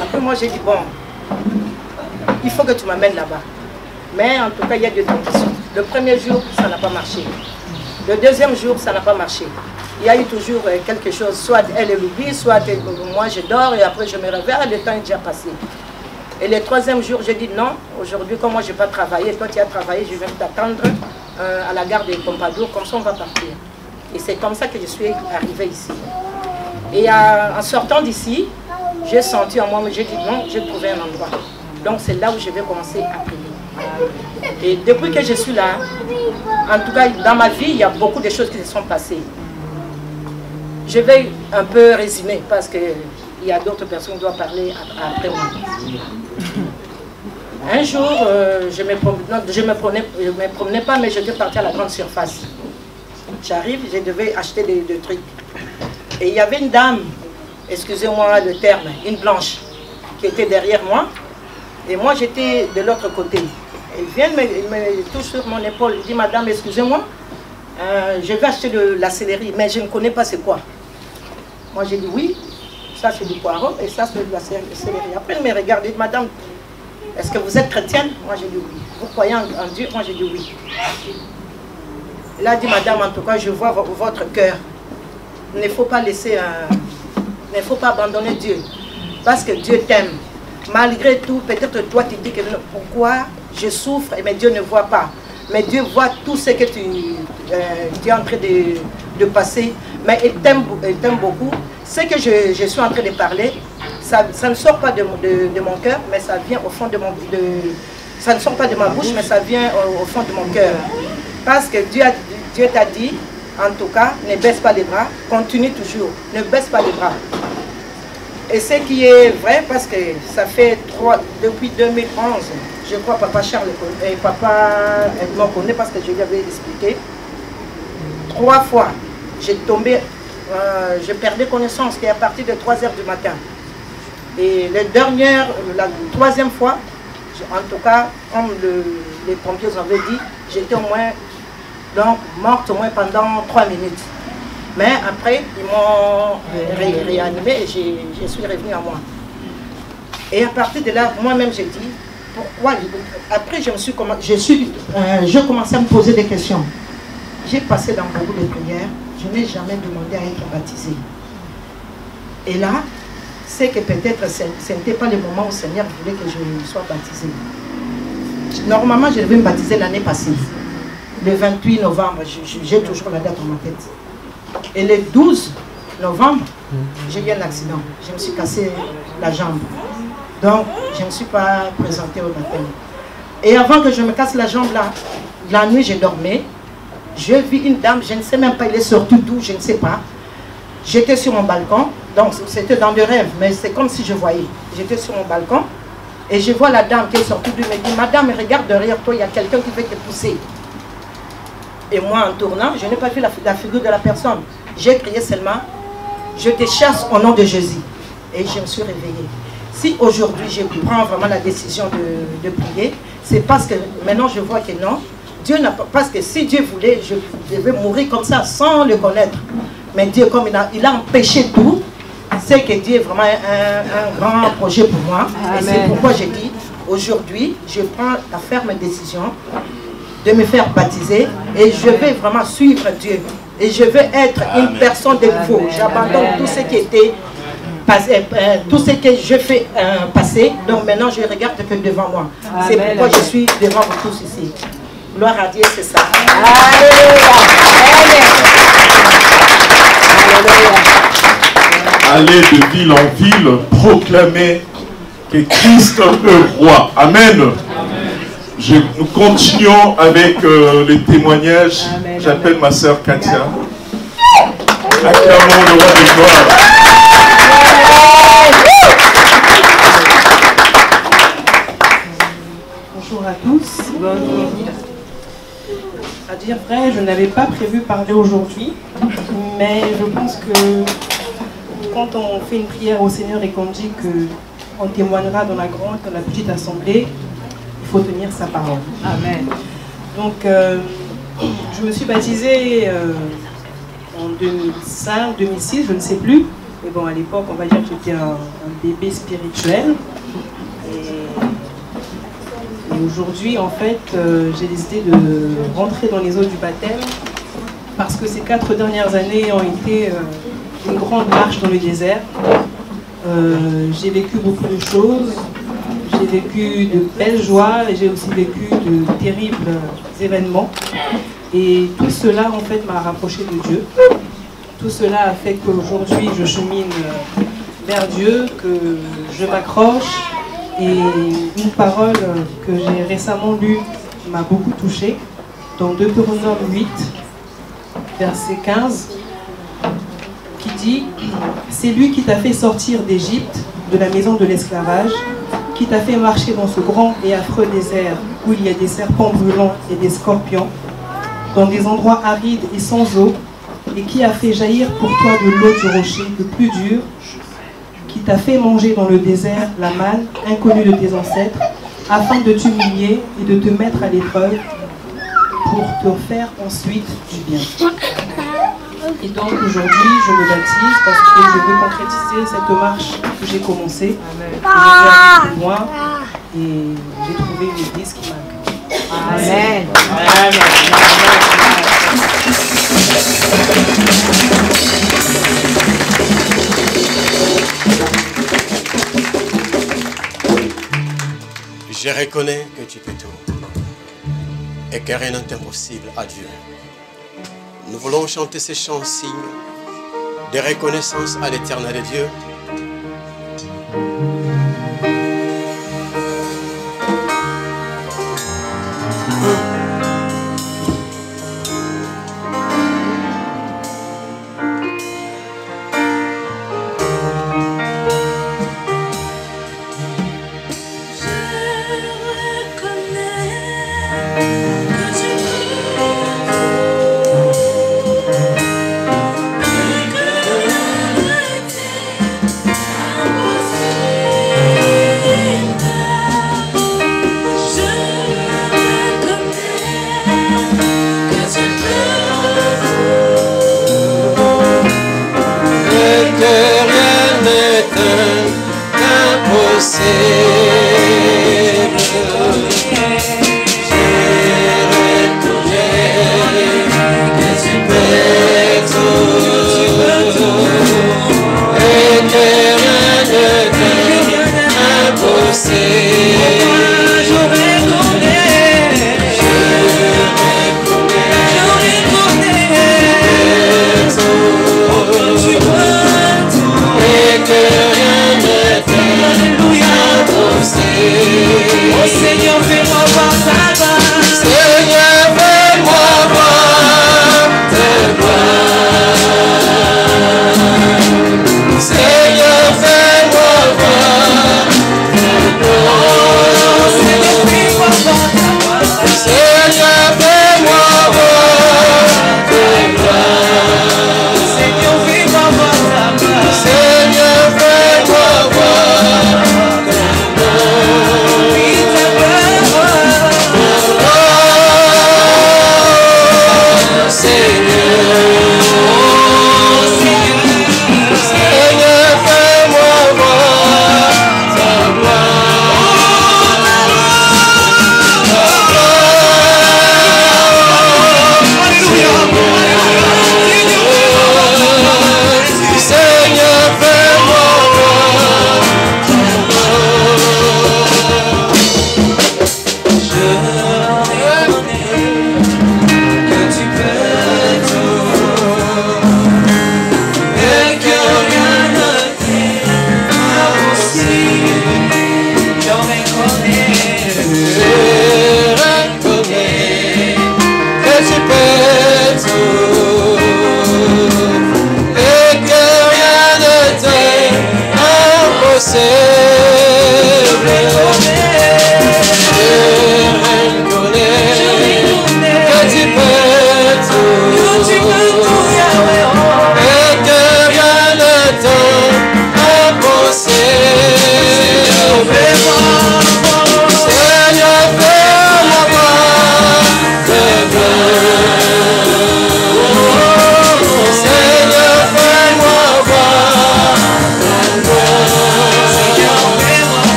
Après moi j'ai dit, bon, il faut que tu m'amènes là-bas. Mais en tout cas, il y a 2 conditions. Le premier jour, ça n'a pas marché. Le deuxième jour, ça n'a pas marché. Il y a eu toujours quelque chose, soit elle l'oublie, soit moi je dors et après je me réveille, le temps est déjà passé. Et le 3e jour, j'ai dit non, aujourd'hui comme moi je n'ai pas travaillé, toi tu as travaillé, je vais t'attendre à la gare de Pompadour, comme ça on va partir. Et c'est comme ça que je suis arrivée ici. Et en sortant d'ici, j'ai senti en moi, j'ai dit non, j'ai trouvé un endroit. Donc c'est là où je vais commencer à prier. Et depuis que je suis là, en tout cas dans ma vie, il y a beaucoup de choses qui se sont passées. Je vais un peu résumer parce qu'il y a d'autres personnes qui doivent parler après moi. Un jour, je ne me promenais pas, mais j'étais partie à la grande surface. J'arrive, je devais acheter des trucs. Et il y avait une dame, excusez-moi le terme, une blanche, qui était derrière moi. Et moi, j'étais de l'autre côté. Il vient, il me touche sur mon épaule. Il dit, madame, excusez-moi, je vais acheter de la céleri, mais je ne connais pas c'est quoi. Moi, j'ai dit oui, ça c'est du poireau et ça c'est de la céleri. Après, il me regarde, il dit, madame, est-ce que vous êtes chrétienne? Moi, j'ai dit oui. Vous croyez en Dieu? Moi, j'ai dit oui. Il a dit, madame, en tout cas, je vois votre cœur. Il ne faut pas laisser, il ne faut pas abandonner Dieu. Parce que Dieu t'aime. Malgré tout, peut-être toi, tu dis que pourquoi je souffre, mais Dieu ne voit pas. Mais Dieu voit tout ce que tu es en train de passer. Mais il t'aime beaucoup. Ce que je suis en train de parler, ça ne sort pas de mon cœur, mais ça vient au fond de mon... ça ne sort pas de ma bouche, mais ça vient au fond de mon cœur. Parce que Dieu t'a dit, en tout cas, ne baisse pas les bras, continue toujours, ne baisse pas les bras. Et ce qui est vrai, parce que ça fait depuis 2011, je crois papa Charles et papa Edmond connaît parce que je lui avais expliqué. 3 fois, j'ai tombé, je perdais connaissance, c'était à partir de 3 h du matin. Et la 3e fois, en tout cas, comme les pompiers avaient dit, j'étais au moins morte au moins pendant 3 minutes. Mais après, ils m'ont réanimé et je suis revenue à moi. Et à partir de là, moi-même, j'ai dit, pourquoi? Après, je commençais à me poser des questions. J'ai passé dans beaucoup de prières, je n'ai jamais demandé à être baptisé. Et là, c'est que peut-être ce n'était pas le moment où le Seigneur voulait que je sois baptisé. Normalement, je devais me baptiser l'année passée. Le 28 novembre, j'ai toujours la date dans ma tête. Et le 12 novembre, j'ai eu un accident. Je me suis cassé la jambe. Donc, je ne me suis pas présentée au baptême. Et avant que je me casse la jambe là, la nuit, je dormais. Je vis une dame, je ne sais même pas, il est sorti d'où, je ne sais pas. J'étais sur mon balcon, donc c'était dans des rêves, mais c'est comme si je voyais. J'étais sur mon balcon et je vois la dame qui est sortie d'où, me dit, madame, regarde derrière toi, il y a quelqu'un qui veut te pousser. Et moi, en tournant, je n'ai pas vu la figure de la personne. J'ai crié seulement, je te chasse au nom de Jésus. Et je me suis réveillée. Si aujourd'hui, je prends vraiment la décision de prier, c'est parce que maintenant, je vois que non. Dieu n'a pas, parce que si Dieu voulait, je devais mourir comme ça, sans le connaître. Mais Dieu, comme il a empêché tout, c'est que Dieu est vraiment un grand projet pour moi. Amen. Et c'est pourquoi j'ai dit, aujourd'hui, je prends la ferme décision de me faire baptiser et je vais vraiment suivre Dieu et je vais être une personne de nouveau. J'abandonne tout ce qui était passé, tout ce que je fais passer, donc maintenant je regarde que devant moi. C'est pourquoi je suis devant vous tous ici. Gloire à Dieu, c'est ça. Allez de ville en ville, proclamer que Christ est roi. Amen. Nous continuons avec les témoignages. J'appelle ma sœur Katia. Acclamons le roi des gloires. Bonjour à tous. À dire vrai, je n'avais pas prévu parler aujourd'hui, mais je pense que quand on fait une prière au Seigneur et qu'on dit qu'on témoignera dans la grande, dans la petite assemblée, il faut tenir sa parole. Amen. Donc, je me suis baptisée en 2005, 2006, je ne sais plus. Mais bon, à l'époque, on va dire que j'étais un bébé spirituel. Et aujourd'hui, en fait, j'ai décidé de rentrer dans les eaux du baptême parce que ces 4 dernières années ont été une grande marche dans le désert. J'ai vécu beaucoup de choses. J'ai vécu de belles joies et j'ai aussi vécu de terribles événements. Et tout cela, en fait, m'a rapproché de Dieu. Tout cela a fait qu'aujourd'hui, je chemine vers Dieu, que je m'accroche. Et une parole que j'ai récemment lue m'a beaucoup touchée. Dans Deutéronome 8, verset 15, qui dit « C'est lui qui t'a fait sortir d'Égypte, de la maison de l'esclavage, qui t'a fait marcher dans ce grand et affreux désert où il y a des serpents brûlants et des scorpions, dans des endroits arides et sans eau, et qui a fait jaillir pour toi de l'eau du rocher le plus dur, qui t'a fait manger dans le désert la manne inconnue de tes ancêtres, afin de t'humilier et de te mettre à l'épreuve pour te faire ensuite du bien. Et donc aujourd'hui, je me baptise parce que je veux concrétiser cette marche que j'ai commencée, que je veux aller plus loin, et j'ai trouvé une église qui m'accueille. Amen. Je reconnais que tu peux tout et que rien n'est impossible à Dieu. Nous voulons chanter ces chants signes de reconnaissance à l'éternel Dieu.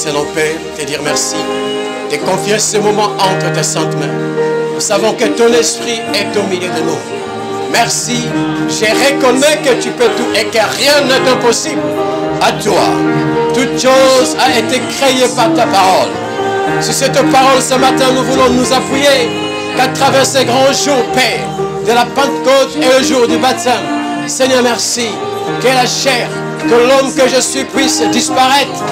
Excellent Père, te dire merci, te confier ce moment entre tes saintes mains. Nous savons que ton esprit est au milieu de nous. Merci, je reconnais que tu peux tout et que rien n'est impossible à toi. Toute chose a été créée par ta parole. Sur cette parole ce matin, nous voulons nous appuyer qu'à travers ces grands jours, Père, de la Pentecôte et le jour du baptême. Seigneur, merci, que la chair, que l'homme que je suis puisse disparaître,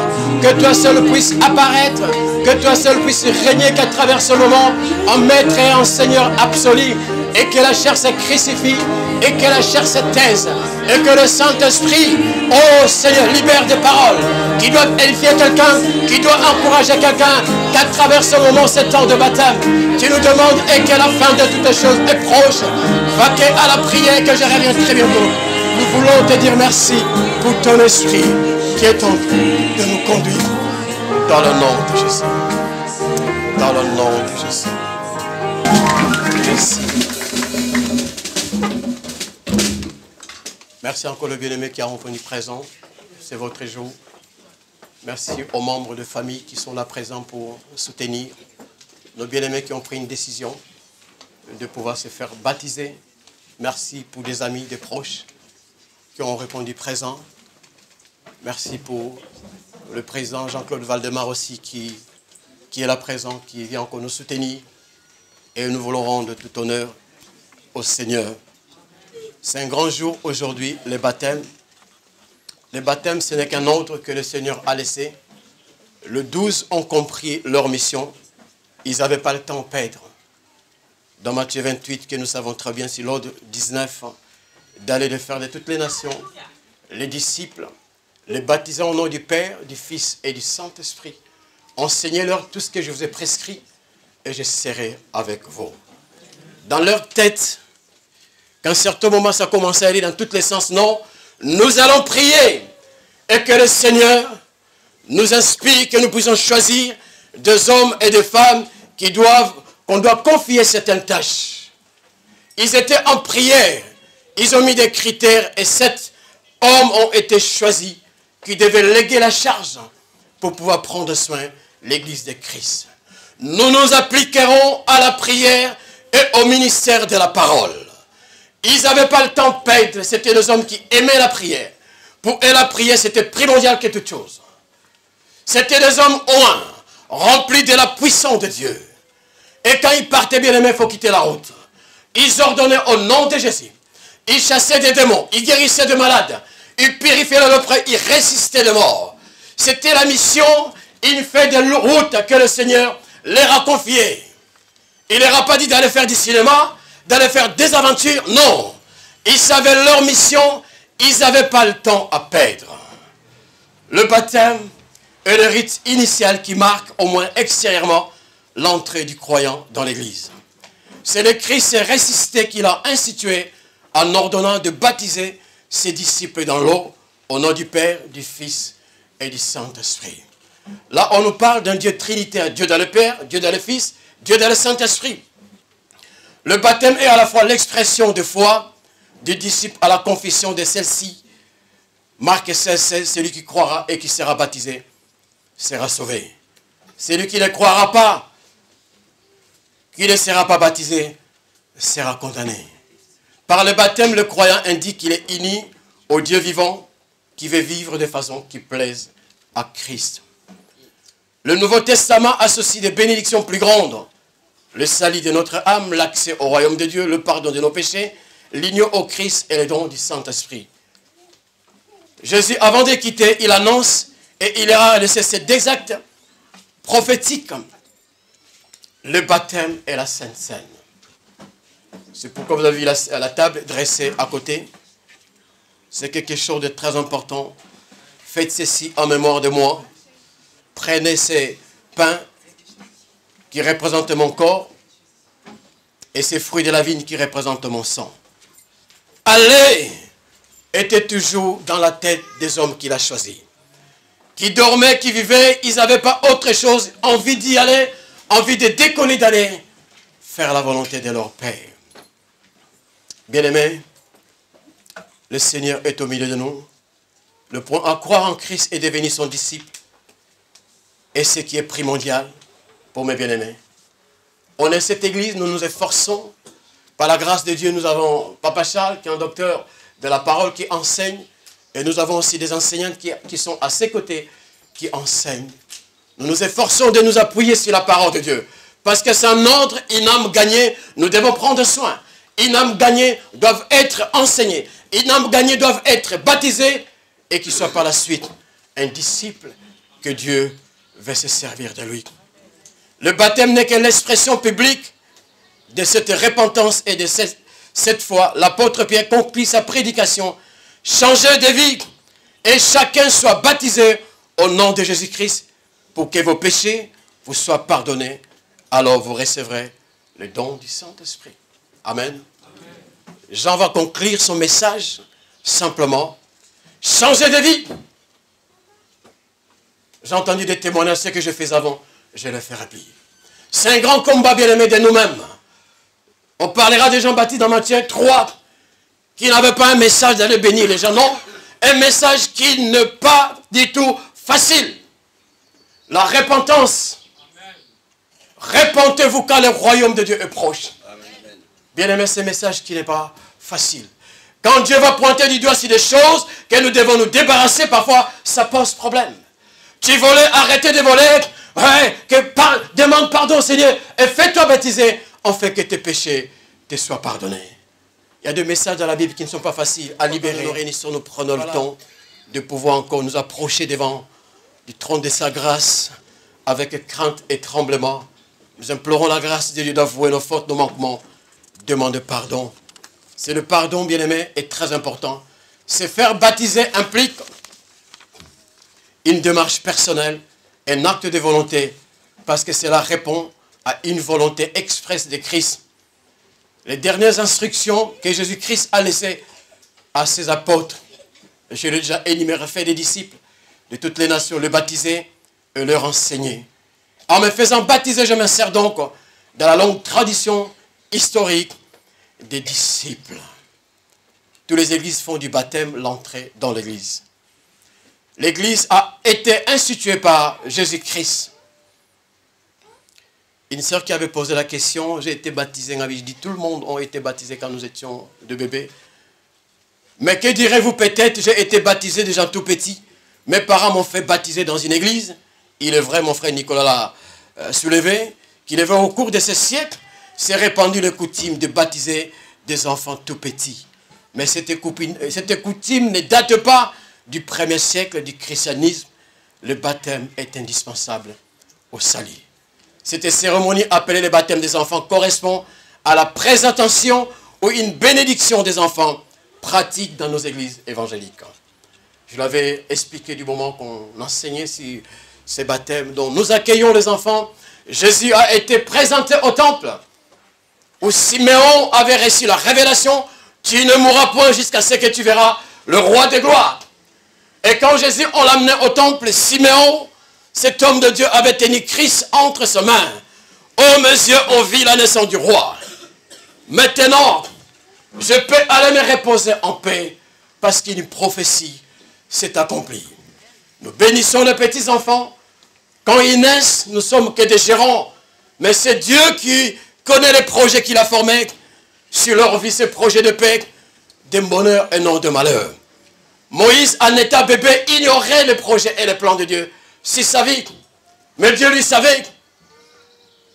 que toi seul puisse apparaître, que toi seul puisse régner qu'à travers ce moment, en maître et en Seigneur absolu, et que la chair se crucifie, et que la chair se taise, et que le Saint-Esprit, oh Seigneur, libère des paroles qui doivent édifier quelqu'un, qui doivent encourager quelqu'un, qu'à travers ce moment, ce temps de baptême, tu nous demandes et que la fin de toutes choses est proche. Va à la prière que je reviens très bientôt. Nous voulons te dire merci pour ton esprit qui est en train de nous conduire dans le nom de Jésus. Dans le nom de Jésus. Merci. Merci encore le bien-aimé qui a revenu présent. C'est votre jour. Merci aux membres de famille qui sont là présents pour soutenir. Nos bien-aimés qui ont pris une décision de pouvoir se faire baptiser. Merci pour des amis, des proches qui ont répondu présent. Merci pour le président Jean-Claude Valdemar aussi qui est là présent, qui vient encore nous soutenir. Et nous voulons rendre tout honneur au Seigneur. C'est un grand jour aujourd'hui, les baptêmes. Les baptêmes, ce n'est qu'un ordre que le Seigneur a laissé. Le 12 ont compris leur mission. Ils n'avaient pas le temps de perdre. Dans Matthieu 28, que nous savons très bien, c'est l'ordre 19, d'aller de faire de toutes les nations, les disciples, les baptiser au nom du Père, du Fils et du Saint-Esprit. Enseignez-leur tout ce que je vous ai prescrit et je serai avec vous. Dans leur tête, qu'à un certain moment, ça commençait à aller dans tous les sens. Non, nous allons prier et que le Seigneur nous inspire, que nous puissions choisir des hommes et des femmes qu'on doit confier certaines tâches. Ils étaient en prière. Ils ont mis des critères et 7 hommes ont été choisis qui devaient léguer la charge pour pouvoir prendre soin de l'Église de Christ. Nous nous appliquerons à la prière et au ministère de la parole. Ils n'avaient pas le temps de perdre. C'était des hommes qui aimaient la prière. Pour eux, la prière, c'était primordial que toute chose. C'était des hommes oints, remplis de la puissance de Dieu. Et quand ils partaient, bien aimés, il faut quitter la route. Ils ordonnaient au nom de Jésus. Ils chassaient des démons. Ils guérissaient des malades. Ils purifiaient les lépreux. Ils résistaient les morts. C'était la mission, une feuille de route que le Seigneur leur a confiée. Il ne leur a pas dit d'aller faire du cinéma, d'aller faire des aventures. Non. Ils savaient leur mission. Ils n'avaient pas le temps à perdre. Le baptême est le rite initial qui marque, au moins extérieurement, l'entrée du croyant dans l'Église. C'est le Christ ressuscité qui l'a institué en ordonnant de baptiser ses disciples dans l'eau au nom du Père, du Fils et du Saint-Esprit. Là, on nous parle d'un Dieu trinitaire, Dieu dans le Père, Dieu dans le Fils, Dieu dans le Saint-Esprit. Le baptême est à la fois l'expression de foi des disciples à la confession de celle-ci. Marc 16, celui qui croira et qui sera baptisé sera sauvé. Celui qui ne croira pas, qui ne sera pas baptisé, sera condamné. Par le baptême, le croyant indique qu'il est uni au Dieu vivant qui veut vivre de façon qui plaise à Christ. Le Nouveau Testament associe des bénédictions plus grandes. Le salut de notre âme, l'accès au royaume de Dieu, le pardon de nos péchés, l'union au Christ et les dons du Saint-Esprit. Jésus, avant de quitter, il annonce et il ira laisser cet exact prophétique. Le baptême et la Sainte Seine. C'est pourquoi vous avez vu la table dressée à côté. C'est quelque chose de très important. Faites ceci en mémoire de moi. Prenez ces pains qui représentent mon corps et ces fruits de la vigne qui représentent mon sang. Allez était toujours dans la tête des hommes qu'il a choisis. Qui dormaient, qui vivaient, ils n'avaient pas autre chose, envie d'y aller, envie de décoller, d'aller faire la volonté de leur Père. Bien-aimés, le Seigneur est au milieu de nous. Le point à croire en Christ et devenir son disciple est ce qui est primordial pour mes bien-aimés. On est cette église, nous nous efforçons. Par la grâce de Dieu, nous avons Papa Charles, qui est un docteur de la parole, qui enseigne. Et nous avons aussi des enseignantes qui sont à ses côtés, qui enseignent. Nous nous efforçons de nous appuyer sur la parole de Dieu. Parce que c'est un ordre, une âme gagnée, nous devons prendre soin. Une âme gagnée doivent être enseignées. Une âme gagnée doivent être baptisées et qu'il soit par la suite un disciple que Dieu veut se servir de lui. Le baptême n'est que l'expression publique de cette repentance et de cette foi. L'apôtre Pierre conclut sa prédication. Changez de vie et chacun soit baptisé au nom de Jésus-Christ pour que vos péchés vous soient pardonnés. Alors vous recevrez le don du Saint-Esprit. Amen. Jean va conclure son message simplement. Changez de vie. J'ai entendu des témoignages, ce que je fais avant, je le ferai plus. C'est un grand combat bien-aimé de nous-mêmes. On parlera de Jean-Baptiste dans Matthieu 3, qui n'avait pas un message d'aller bénir les gens, non. Un message qui n'est pas du tout facile. La repentance. Repentez-vous car le royaume de Dieu est proche. Bien-aimé, c'est un message qui n'est pas facile. Quand Dieu va pointer du doigt sur des choses que nous devons nous débarrasser, parfois, ça pose problème. Tu volais, arrêtez de voler. Ouais, demande pardon au Seigneur et fais-toi baptiser, afin que tes péchés te soient pardonnés. Il y a des messages dans la Bible qui ne sont pas faciles à libérer. Nous réunissons, nous prenons le temps de pouvoir encore nous approcher devant du trône de sa grâce avec crainte et tremblement. Nous implorons la grâce de Dieu d'avouer nos fautes, nos manquements, demander pardon. C'est le pardon, bien-aimé, est très important. Se faire baptiser implique une démarche personnelle, un acte de volonté, parce que cela répond à une volonté expresse de Christ. Les dernières instructions que Jésus-Christ a laissées à ses apôtres, je l'ai déjà énuméré, fait des disciples de toutes les nations, le baptiser et leur enseigner. En me faisant baptiser, je m'insère donc dans la longue tradition historique des disciples. Toutes les églises font du baptême l'entrée dans l'église. L'église a été instituée par Jésus-Christ. Une sœur qui avait posé la question, j'ai été baptisé, je dis tout le monde a été baptisé quand nous étions de bébés. Mais que direz-vous peut-être, j'ai été baptisé déjà tout petit. Mes parents m'ont fait baptiser dans une église. Il est vrai, mon frère Nicolas l'a soulevé, qu'il est vrai au cours de ce siècle, s'est répandu la coutume de baptiser des enfants tout petits. Mais cette coutume ne date pas du 1er siècle du christianisme. Le baptême est indispensable au salut. Cette cérémonie appelée le baptême des enfants correspond à la présentation ou une bénédiction des enfants pratique dans nos églises évangéliques. Je l'avais expliqué du moment qu'on enseignait sur ces baptêmes dont nous accueillons les enfants. Jésus a été présenté au temple où Siméon avait reçu la révélation. Tu ne mourras point jusqu'à ce que tu verras le roi de gloire. Et quand Jésus, on l'amenait au temple, Siméon, cet homme de Dieu avait tenu Christ entre ses mains. Oh mes yeux ont vu la naissance du roi. Maintenant, je peux aller me reposer en paix parce qu'une prophétie s'est accomplie. Nous bénissons les petits enfants. Quand ils naissent, nous sommes que des gérants. Mais c'est Dieu qui connaît les projets qu'il a formés sur leur vie, ces projets de paix, de bonheur et non de malheur. Moïse, en état bébé, ignorait les projets et les plans de Dieu sur sa vie. Mais Dieu lui savait.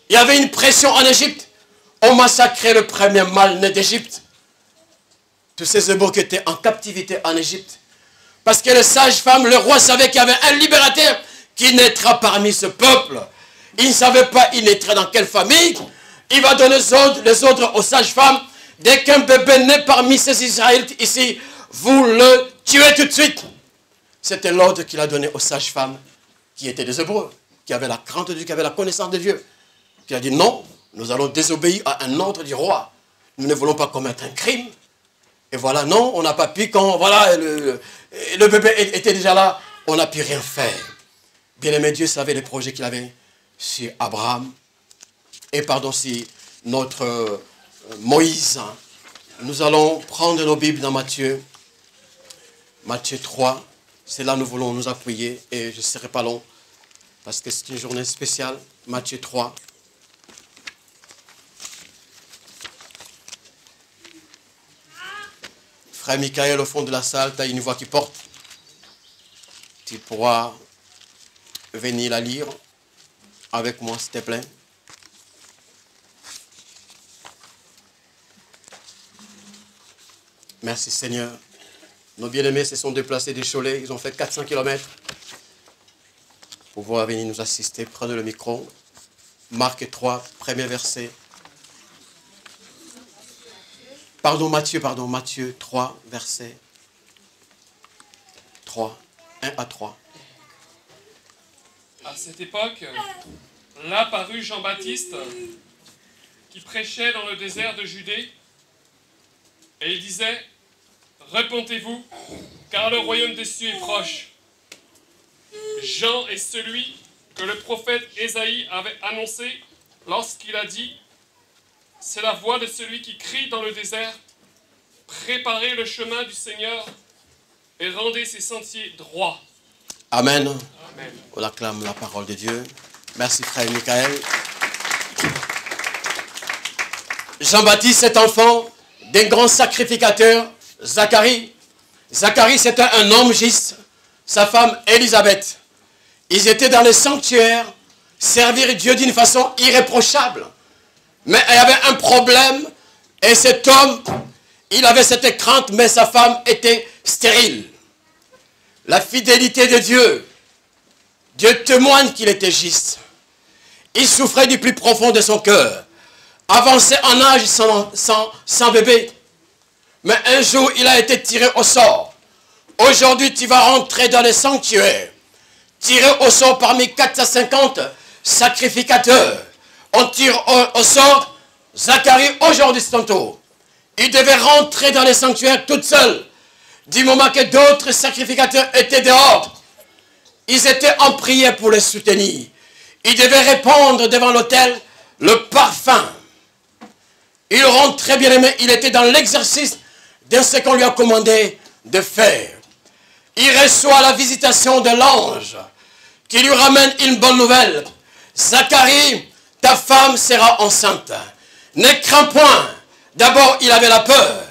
Il y avait une pression en Égypte. On massacrait le premier mâle-né d'Égypte. Tous ces Hébreux qui étaient en captivité en Égypte. Parce que les sages-femmes, le roi savait qu'il y avait un libérateur qui naîtra parmi ce peuple. Il ne savait pas il naîtrait dans quelle famille. Il va donner les ordres aux sages-femmes. Dès qu'un bébé naît parmi ces Israélites ici, vous le tuez tout de suite. C'était l'ordre qu'il a donné aux sages-femmes qui étaient des Hébreux, qui avaient la crainte de Dieu, qui avaient la connaissance de Dieu. Qui a dit non, nous allons désobéir à un ordre du roi. Nous ne voulons pas commettre un crime. Et voilà, non, on n'a pas pu, quand voilà, le bébé était déjà là, on n'a pu rien faire. Bien-aimé, Dieu savait les projets qu'il avait sur Abraham, et pardon, sur notre Moïse. Nous allons prendre nos Bibles dans Matthieu 3. C'est là que nous voulons nous appuyer, et je ne serai pas long, parce que c'est une journée spéciale. Matthieu 3. Frère Michael, au fond de la salle, tu as une voix qui porte. Tu pourras venir la lire avec moi, s'il te plaît. Merci Seigneur. Nos bien-aimés se sont déplacés des Cholets. Ils ont fait 400 km pour pouvoir venir nous assister. Prenez le micro. Marc 3, premier verset. Matthieu 3, verset 3, 1 à 3. À cette époque, là parut Jean-Baptiste, qui prêchait dans le désert de Judée, et il disait, « Repentez-vous, car le royaume des cieux est proche. » Jean est celui que le prophète Ésaïe avait annoncé lorsqu'il a dit, « C'est la voix de celui qui crie dans le désert, préparez le chemin du Seigneur et rendez ses sentiers droits. » Amen. Amen. On acclame la parole de Dieu. Merci frère Michael. Jean-Baptiste, cet enfant d'un grand sacrificateur, Zacharie. Zacharie, c'était un homme juste. Sa femme, Élisabeth. Ils étaient dans le sanctuaire, servir Dieu d'une façon irréprochable. Mais il y avait un problème, et cet homme, il avait cette crainte, mais sa femme était stérile. La fidélité de Dieu, Dieu témoigne qu'il était juste. Il souffrait du plus profond de son cœur. Avancé en âge sans bébé. Mais un jour, il a été tiré au sort. Aujourd'hui, tu vas rentrer dans le sanctuaire. Tiré au sort parmi 450 sacrificateurs. On tire au sort Zacharie aujourd'hui, c'est ton tour. Il devait rentrer dans le sanctuaire toute seule. Du moment que d'autres sacrificateurs étaient dehors, ils étaient en prière pour les soutenir. Ils devaient répandre devant l'autel le parfum. Il rentrait bien aimé, il était dans l'exercice de ce qu'on lui a commandé de faire. Il reçoit la visitation de l'ange qui lui ramène une bonne nouvelle. Zacharie, ta femme sera enceinte. Ne crains point. D'abord, il avait la peur.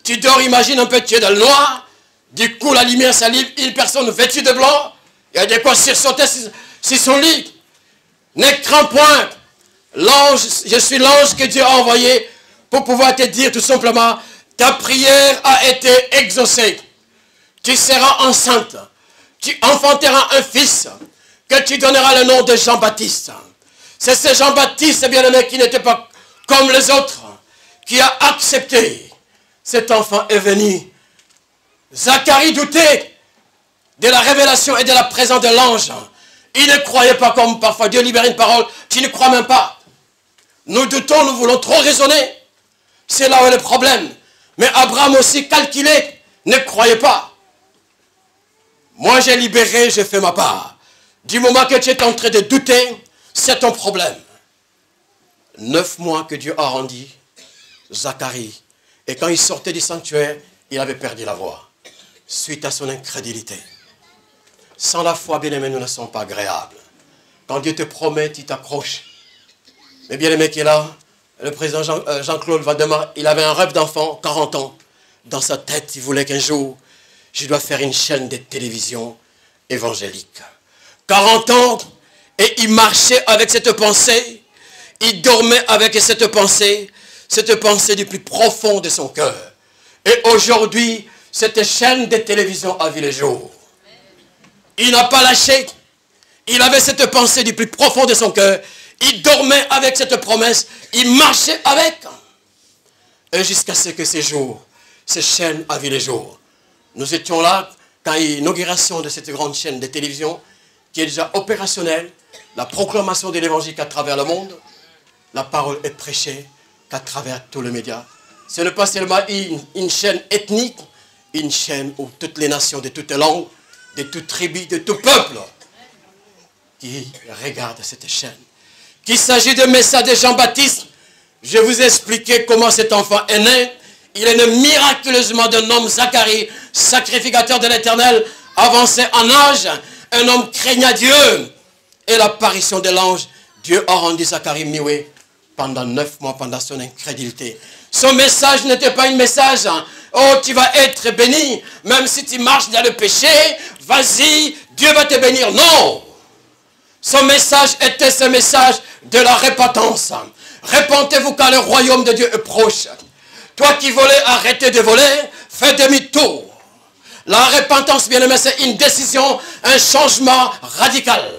Tu dors, imagine un peu, tu es dans le noir. Du coup, la lumière s'allume, une personne vêtue de blanc. Il y a des quoi sursauter sur son lit. Ne crains point. L'ange, je suis l'ange que Dieu a envoyé pour pouvoir te dire tout simplement, ta prière a été exaucée. Tu seras enceinte. Tu enfanteras un fils que tu donneras le nom de Jean-Baptiste. C'est ce Jean-Baptiste, bien aimé, qui n'était pas comme les autres, qui a accepté. Cet enfant est venu. Zacharie doutait de la révélation et de la présence de l'ange. Il ne croyait pas comme parfois Dieu libère une parole, tu ne crois même pas. Nous doutons, nous voulons trop raisonner. C'est là où est le problème. Mais Abraham aussi calculé, ne croyait pas. Moi j'ai libéré, j'ai fait ma part. Du moment que tu es en train de douter, c'est ton problème. 9 mois que Dieu a rendu Zacharie. Et quand il sortait du sanctuaire, il avait perdu la voix. Suite à son incrédulité. Sans la foi, bien-aimé, nous ne sommes pas agréables. Quand Dieu te promet, tu t'accroches. Mais bien-aimé qui est là, le président Jean-Claude Valdemar, il avait un rêve d'enfant, 40 ans. Dans sa tête, il voulait qu'un jour, je dois faire une chaîne de télévision évangélique. 40 ans, et il marchait avec cette pensée. Il dormait avec cette pensée du plus profond de son cœur. Et aujourd'hui, cette chaîne de télévision a vu le jour. Il n'a pas lâché. Il avait cette pensée du plus profond de son cœur. Il dormait avec cette promesse. Il marchait avec. Et jusqu'à ce que ces jours, cette chaîne a vu le jour. Nous étions là quand il y a eu l'inauguration de cette grande chaîne de télévision qui est déjà opérationnelle. La proclamation de l'évangile à travers le monde. La parole est prêchée qu'à travers tous les médias. Ce n'est pas seulement une chaîne ethnique, une chaîne où toutes les nations, de toutes les langues, de toutes tribus, de tout peuple qui regardent cette chaîne. Qu'il s'agit de message de Jean-Baptiste, je vous ai expliqué comment cet enfant est né. Il est né miraculeusement d'un homme, Zacharie, sacrificateur de l'Éternel, avancé en âge, un homme craignant Dieu. et l'apparition de l'ange, Dieu a rendu Zacharie muet pendant 9 mois, pendant son incrédulité. Son message n'était pas un message, hein, oh tu vas être béni, même si tu marches dans le péché, vas-y, Dieu va te bénir. Non! Son message était ce message de la repentance. Répentez-vous car le royaume de Dieu est proche. Toi qui volais, arrêtez de voler, fais demi-tour. La repentance, bien aimé, c'est une décision, un changement radical.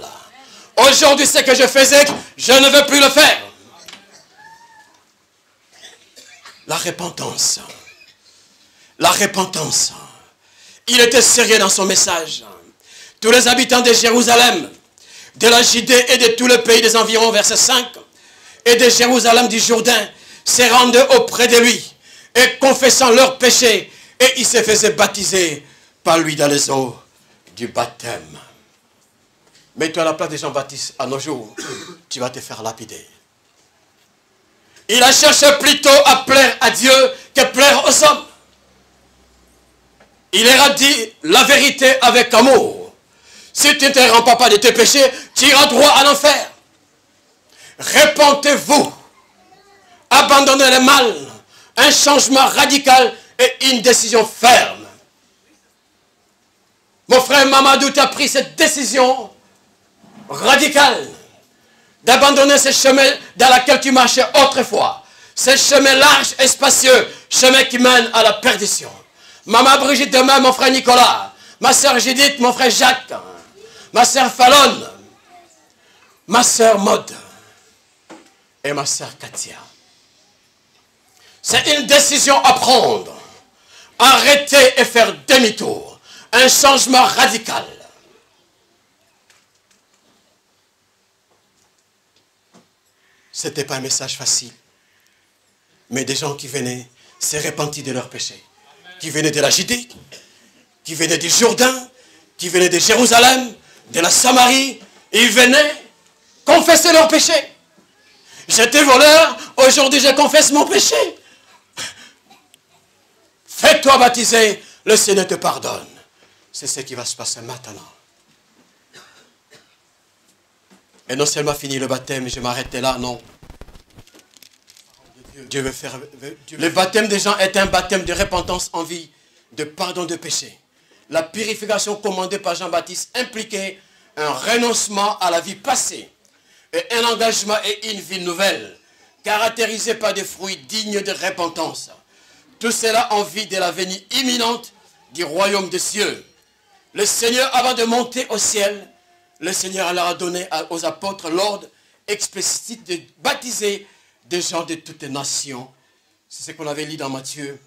Aujourd'hui, ce que je faisais, je ne veux plus le faire. La repentance. La repentance. Il était sérieux dans son message. Tous les habitants de Jérusalem, de la Judée et de tout le pays des environs, verset 5, et de Jérusalem du Jourdain, se rendaient auprès de lui, et confessant leurs péchés, et ils se faisaient baptiser par lui dans les eaux du baptême. Mets-toi à la place de Jean-Baptiste à nos jours, tu vas te faire lapider. Il a cherché plutôt à plaire à Dieu que plaire aux hommes. Il leur a dit la vérité avec amour. Si tu ne te rends pas de tes péchés, tu iras droit à l'enfer. Répentez-vous. Abandonnez le mal. Un changement radical et une décision ferme. Mon frère Mamadou, tu as pris cette décision radicale d'abandonner ce chemin dans lequel tu marchais autrefois. Ce chemin large et spacieux, chemin qui mène à la perdition. Maman Brigitte demain, mon frère Nicolas, ma soeur Judith, mon frère Jacques, ma soeur Fallon, ma soeur Maude et ma soeur Katia. C'est une décision à prendre. Arrêter et faire demi-tour. Un changement radical. Ce n'était pas un message facile. Mais des gens qui venaient se repentir de leurs péchés. Qui venaient de la Judée, qui venaient du Jourdain, qui venaient de Jérusalem, de la Samarie. Ils venaient confesser leurs péchés. J'étais voleur, aujourd'hui je confesse mon péché. Fais-toi baptiser, le Seigneur te pardonne. C'est ce qui va se passer maintenant. Et non seulement fini le baptême, je m'arrêtais là, non. Dieu veut faire... Le baptême des gens est un baptême de repentance en vie, de pardon de péché. La purification commandée par Jean-Baptiste impliquait un renoncement à la vie passée et un engagement et une vie nouvelle, caractérisée par des fruits dignes de repentance. Tout cela en vue de la venue imminente du royaume des cieux. Le Seigneur, avant de monter au ciel, le Seigneur leur a donné aux apôtres l'ordre explicite de baptiser des gens de toutes les nations. C'est ce qu'on avait lu dans Matthieu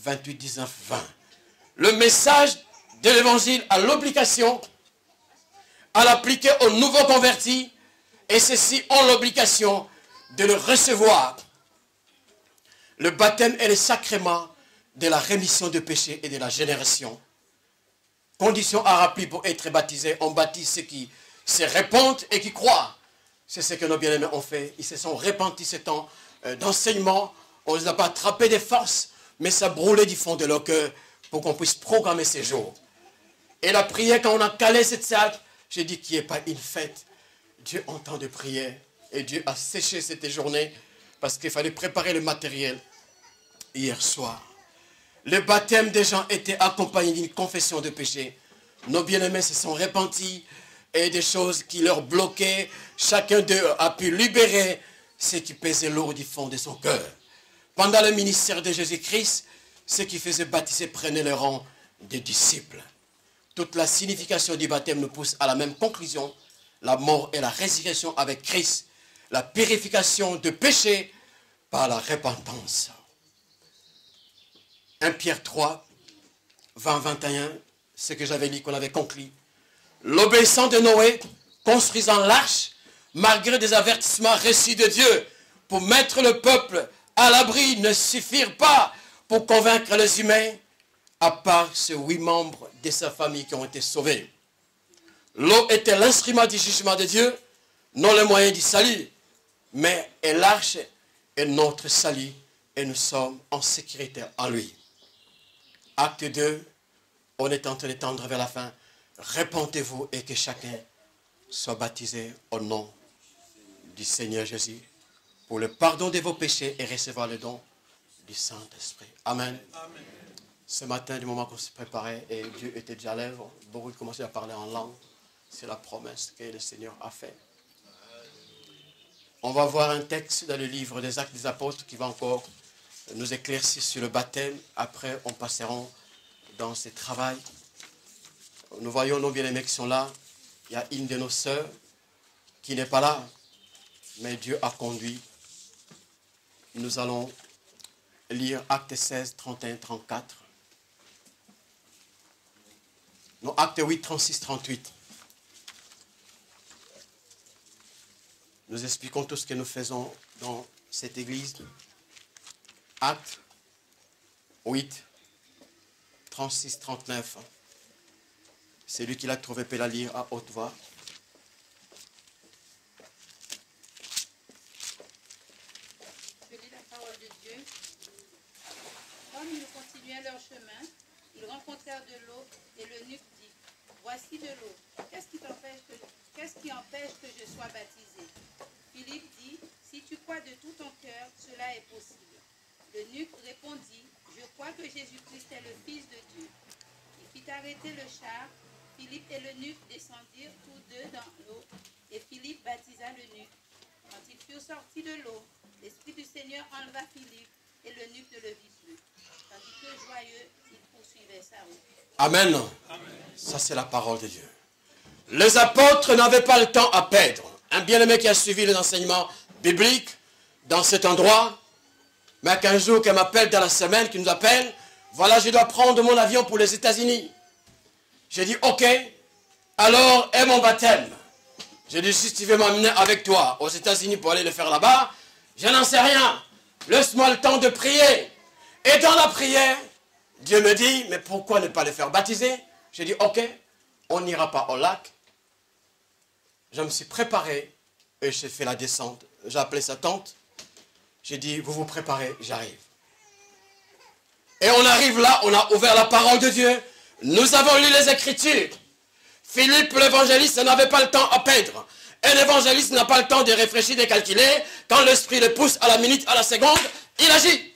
28, 19, 20. Le message de l'évangile a l'obligation à l'appliquer aux nouveaux convertis et ceux-ci ont l'obligation de le recevoir. Le baptême est le sacrement de la rémission de péché et de la génération. Condition à rappeler pour être baptisé, on baptise ceux qui se répandent et qui croient. C'est ce que nos bien-aimés ont fait. Ils se sont repentis ce temps d'enseignement. On ne les a pas attrapés des forces, mais ça brûlait du fond de leur cœur pour qu'on puisse programmer ces jours. Et la prière, quand on a calé cette salle, j'ai dit qu'il n'y ait pas une fête. Dieu entend de prière. Et Dieu a séché cette journée parce qu'il fallait préparer le matériel hier soir. Le baptême des gens était accompagné d'une confession de péché. Nos bien-aimés se sont repentis et des choses qui leur bloquaient, chacun d'eux a pu libérer ce qui pesait lourd du fond de son cœur. Pendant le ministère de Jésus-Christ, ceux qui faisaient baptiser prenaient le rang des disciples. Toute la signification du baptême nous pousse à la même conclusion. La mort et la résurrection avec Christ. La purification de péché par la repentance. 1 Pierre 3, 20-21, ce que j'avais dit qu'on avait conclu. L'obéissance de Noé, construisant l'arche, malgré des avertissements reçus de Dieu, pour mettre le peuple à l'abri, ne suffirent pas pour convaincre les humains, à part ces 8 membres de sa famille qui ont été sauvés. L'eau était l'instrument du jugement de Dieu, non le moyen du salut, mais l'arche est notre salut et nous sommes en sécurité en lui. Acte 2, on est en train de tendre vers la fin. Répentez-vous et que chacun soient baptisés au nom du Seigneur Jésus pour le pardon de vos péchés et recevoir le don du Saint-Esprit. Amen. Amen. Ce matin, du moment qu'on se préparait et Dieu était déjà à l'œuvre, beaucoup commençaient à parler en langue. C'est la promesse que le Seigneur a faite. On va voir un texte dans le livre des Actes des Apôtres qui va encore nous éclaircir sur le baptême. Après, on passera dans ce travail. Nous voyons nos bien-aimés qui sont là. Il y a une de nos sœurs qui n'est pas là, mais Dieu a conduit. Nous allons lire Actes 16, 31, 34. Non, Actes 8, 36, 38. Nous expliquons tout ce que nous faisons dans cette église. Actes 8, 36, 39. Celui qui l'a trouvé peut la lire à haute voix. Je lis la parole de Dieu. Comme ils continuaient leur chemin, ils rencontrèrent de l'eau et l'eunuque dit, voici de l'eau. Qu'est-ce qui empêche que je sois baptisé? Philippe dit, si tu crois de tout ton cœur, cela est possible. L'eunuque répondit, je crois que Jésus-Christ est le Fils de Dieu. Il fit arrêter le char. Philippe et l'eunuque descendirent tous deux dans l'eau, et Philippe baptisa l'eunuque. Quand ils furent sortis de l'eau, l'Esprit du Seigneur enleva Philippe, et l'eunuque ne le vit plus. Tandis que joyeux, il poursuivait sa route. Amen. Ça, c'est la parole de Dieu. Les apôtres n'avaient pas le temps à perdre. Un bien-aimé qui a suivi les enseignements bibliques dans cet endroit, mais qu'un jour qu'elle m'appelle dans la semaine, qui nous appelle, voilà, je dois prendre mon avion pour les États-Unis. J'ai dit, ok, alors, et mon baptême? J'ai dit, si tu veux m'amener avec toi aux États-Unis pour aller le faire là-bas, je n'en sais rien. Laisse-moi le temps de prier. Et dans la prière, Dieu me dit, mais pourquoi ne pas le faire baptiser? J'ai dit, ok, on n'ira pas au lac. Je me suis préparé et j'ai fait la descente. J'ai appelé sa tante. J'ai dit, vous vous préparez, j'arrive. Et on arrive là, on a ouvert la parole de Dieu. Nous avons lu les Écritures. Philippe, l'évangéliste, n'avait pas le temps à perdre. Un évangéliste n'a pas le temps de réfléchir, de calculer. Quand l'esprit le pousse à la minute, à la seconde, il agit.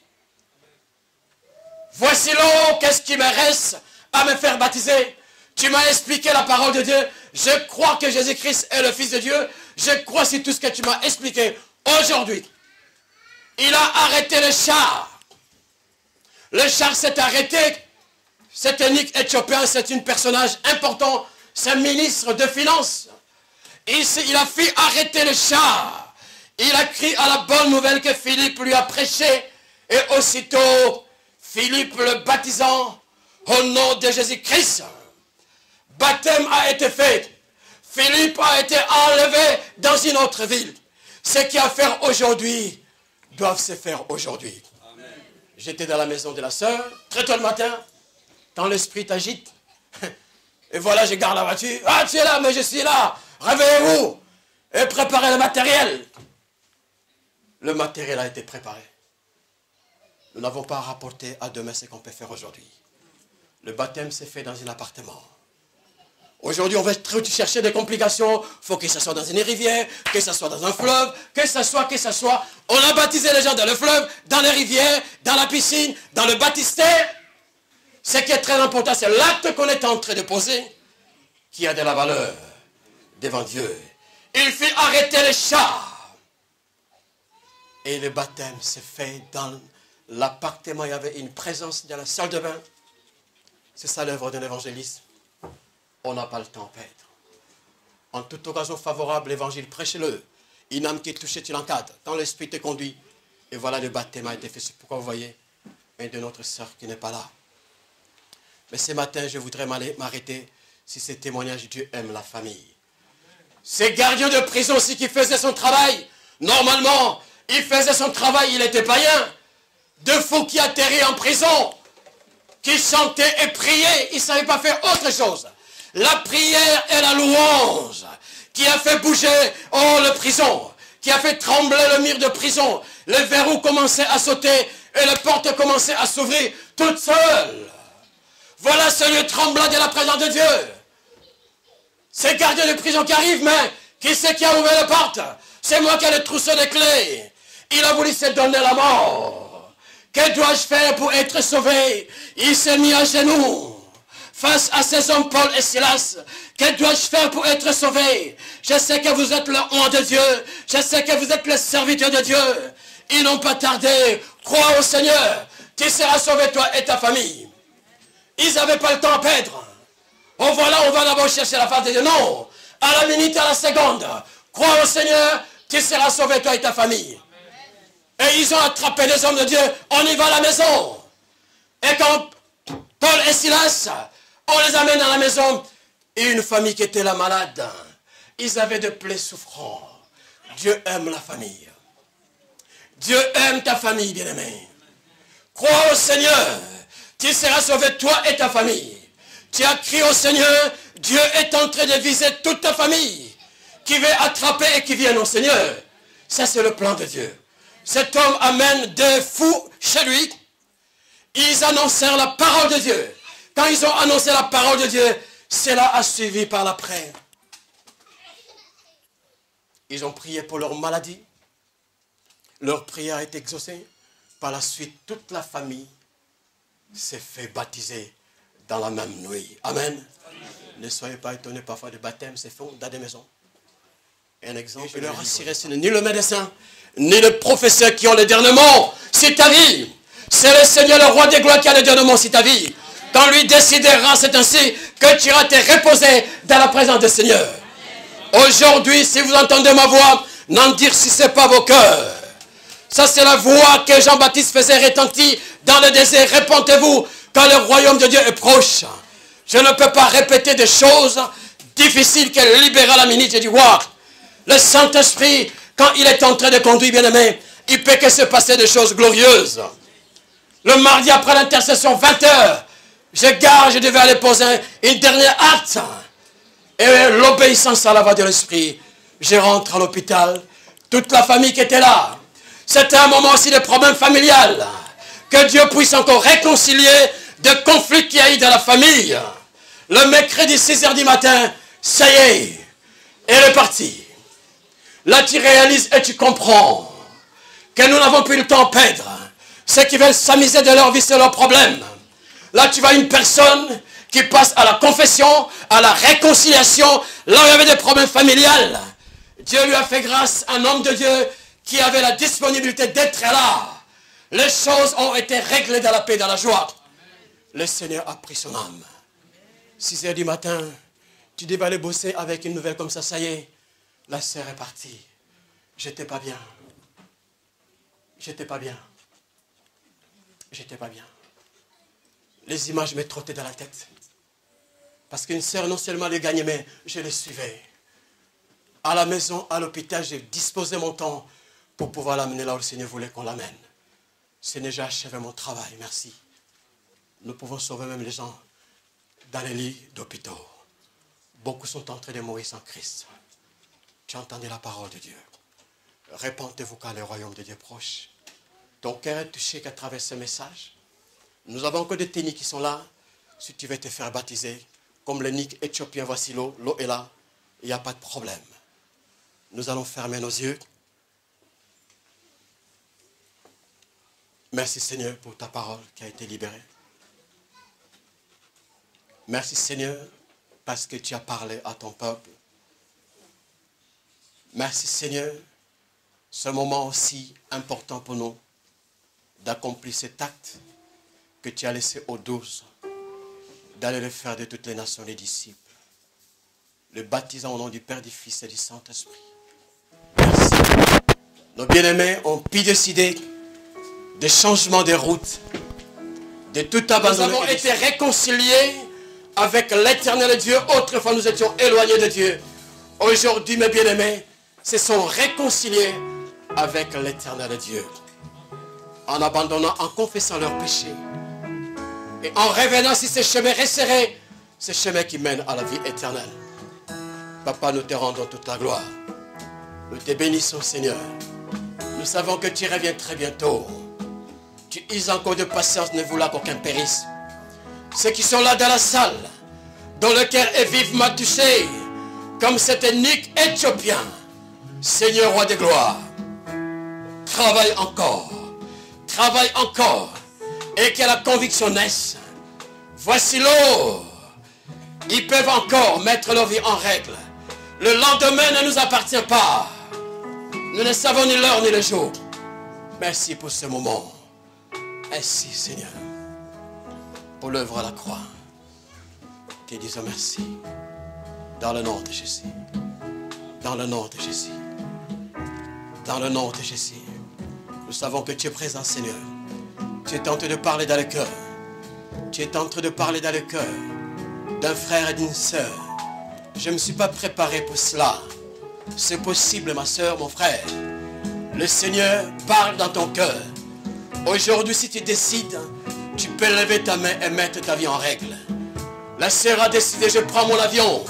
Voici l'eau, qu'est-ce qui me reste à me faire baptiser? Tu m'as expliqué la parole de Dieu. Je crois que Jésus-Christ est le Fils de Dieu. Je crois sur tout ce que tu m'as expliqué aujourd'hui. Il a arrêté le char. Le char s'est arrêté. Cet eunuque éthiopien, c'est un personnage important. C'est un ministre de Finances. Ici, il a fait arrêter le char. Il a crié à la bonne nouvelle que Philippe lui a prêché. Et aussitôt, Philippe le baptisant au nom de Jésus-Christ. Baptême a été fait. Philippe a été enlevé dans une autre ville. Ce qu'il y a à faire aujourd'hui doivent se faire aujourd'hui. J'étais dans la maison de la sœur, très tôt le matin, quand l'esprit t'agite. Et voilà, je garde la voiture. Ah, tu es là, mais je suis là. Réveillez-vous et préparez le matériel. Le matériel a été préparé. Nous n'avons pas rapporté à demain ce qu'on peut faire aujourd'hui. Le baptême s'est fait dans un appartement. Aujourd'hui, on va chercher des complications. Il faut que ce soit dans une rivière, que ce soit dans un fleuve, que ce soit. On a baptisé les gens dans le fleuve, dans les rivières, dans la piscine, dans le baptistère. Ce qui est très important, c'est l'acte qu'on est en train de poser qui a de la valeur devant Dieu. Il fit arrêter les chars. Et le baptême s'est fait dans l'appartement. Il y avait une présence dans la salle de bain. C'est ça l'œuvre d'un évangéliste. On n'a pas le temps à perdre. En toute occasion favorable, l'évangile, prêchez-le. Une âme qui est touchée, tu l'encadres. Quand l'esprit te conduit. Et voilà, le baptême a été fait. C'est pourquoi vous voyez un de notre sœur qui n'est pas là. Mais ce matin, je voudrais m'arrêter sur ces témoignages. Dieu aime la famille. Ces gardiens de prison aussi qui faisaient son travail. Normalement, il faisait son travail, il était païen. Deux fous qui atterrit en prison, qui chantaient et priaient, ils ne savaient pas faire autre chose. La prière et la louange qui a fait bouger le prison, qui a fait trembler le mur de prison. Les verrous commençaient à sauter et les portes commençaient à s'ouvrir toutes seules. Voilà ce lieu tremblant de la présence de Dieu. C'est le gardien de prison qui arrive, mais qui c'est qui a ouvert la porte? C'est moi qui ai le trousseau des clés. Il a voulu se donner la mort. Que dois-je faire pour être sauvé? Il s'est mis à genoux. Face à ces hommes, Paul et Silas, que dois-je faire pour être sauvé? Je sais que vous êtes le roi de Dieu. Je sais que vous êtes le serviteur de Dieu. Ils n'ont pas tardé. Crois au Seigneur. Tu seras sauvé, toi et ta famille. Ils n'avaient pas le temps à perdre. Oh voilà, on va d'abord chercher la face de Dieu. Non. À la minute, à la seconde. Crois au Seigneur. Tu seras sauvé, toi et ta famille. Et ils ont attrapé les hommes de Dieu. On y va à la maison. Et quand Paul et Silas, on les amène à la maison. Et une famille qui était là malade. Ils avaient de plaies souffrantes. Dieu aime la famille. Dieu aime ta famille, bien-aimé. Crois au Seigneur. Tu seras sauvé, toi et ta famille. Tu as crié au Seigneur. Dieu est en train de viser toute ta famille. Qui veut attraper et qui vienne au Seigneur. Ça, c'est le plan de Dieu. Cet homme amène des fous chez lui. Ils annoncèrent la parole de Dieu. Quand ils ont annoncé la parole de Dieu, cela a suivi par l'après. Ils ont prié pour leur maladie. Leur prière a été exaucée. Par la suite, toute la famille s'est fait baptiser dans la même nuit. Amen. Ne soyez pas étonnés parfois de baptême, c'est fait dans des maisons. Un exemple, je leur assurais, ce n'est ni le médecin, ni le professeur qui ont le dernier mot. C'est ta vie. C'est le Seigneur, le roi des gloires qui a le dernier mot, c'est ta vie. Quand lui décidera, c'est ainsi que tu iras te reposer dans la présence du Seigneur. Aujourd'hui, si vous entendez ma voix, n'endurcissez pas vos cœurs. Ça, c'est la voix que Jean-Baptiste faisait retentir dans le désert. Répondez-vous quand le royaume de Dieu est proche. Je ne peux pas répéter des choses difficiles que libérer à la minute. J'ai dit, waouh, le Saint-Esprit, quand il est en train de conduire, bien-aimé, il peut que se passer des choses glorieuses. Le mardi après l'intercession, 20h, je devais aller poser une dernière acte. Et l'obéissance à la voix de l'Esprit, je rentre à l'hôpital. Toute la famille qui était là. C'était un moment aussi de problème familial. Que Dieu puisse encore réconcilier de conflits qu'il y a eu dans la famille. Le mercredi 6h du matin, ça y est, elle est partie. Là, tu réalises et tu comprends que nous n'avons plus le temps à perdre. Ceux qui veulent s'amuser de leur vie, c'est leur problème. Là, tu vois une personne qui passe à la confession, à la réconciliation. Là où il y avait des problèmes familiales, Dieu lui a fait grâce, un homme de Dieu qui avait la disponibilité d'être là. Les choses ont été réglées dans la paix, dans la joie. Le Seigneur a pris son âme. 6h du matin, tu devais aller bosser avec une nouvelle comme ça y est. La sœur est partie. J'étais pas bien. J'étais pas bien. J'étais pas bien. Les images me trottaient dans la tête. Parce qu'une sœur, non seulement les gagnait, mais je les suivais. À la maison, à l'hôpital, j'ai disposé mon temps pour pouvoir l'amener là où le Seigneur voulait qu'on l'amène. Seigneur, j'ai achevé mon travail, merci. Nous pouvons sauver même les gens dans les lits d'hôpitaux. Beaucoup sont en train de mourir sans Christ. Tu as entendu la parole de Dieu. Répentez-vous car le royaume de Dieu est proche. Ton cœur est touché qu'à travers ce message. Nous avons encore des ténis qui sont là. Si tu veux te faire baptiser, comme le Nick éthiopien, voici l'eau. L'eau est là. Il n'y a pas de problème. Nous allons fermer nos yeux. Merci Seigneur pour ta parole qui a été libérée. Merci Seigneur parce que tu as parlé à ton peuple. Merci Seigneur, ce moment aussi important pour nous d'accomplir cet acte que tu as laissé aux 12, d'aller le faire de toutes les nations, les disciples, le baptisant au nom du Père, du Fils et du Saint-Esprit. Merci. Nos bien-aimés ont pu décider des changements de route, de tout abandonner. Nous avons été réconciliés avec l'éternel Dieu. Autrefois, nous étions éloignés de Dieu. Aujourd'hui, mes bien-aimés, se sont réconciliés avec l'éternel Dieu. En abandonnant, en confessant leurs péchés. Et en revenant sur ce chemin resserré, ce chemin qui mène à la vie éternelle. Papa, nous te rendons toute la gloire. Nous te bénissons, Seigneur. Nous savons que tu reviens très bientôt. Tu uses encore de patience, ne voulant qu'aucun périsse. Ceux qui sont là dans la salle, dont le cœur est vivement touché comme cet eunuque éthiopien, Seigneur roi des gloires, travaille encore, et que la conviction naisse. Voici l'eau. Ils peuvent encore mettre leur vie en règle. Le lendemain ne nous appartient pas. Nous ne savons ni l'heure ni le jour. Merci pour ce moment. Merci Seigneur pour l'œuvre à la croix. Te disons merci. Dans le nom de Jésus. Dans le nom de Jésus. Dans le nom de Jésus. Nous savons que tu es présent, Seigneur. Tu es en train de parler dans le cœur. Tu es en train de parler dans le cœur d'un frère et d'une sœur. Je ne me suis pas préparé pour cela. C'est possible, ma sœur, mon frère. Le Seigneur parle dans ton cœur. Aujourd'hui, si tu décides, tu peux lever ta main et mettre ta vie en règle. La sœur a décidé, je prends mon avion.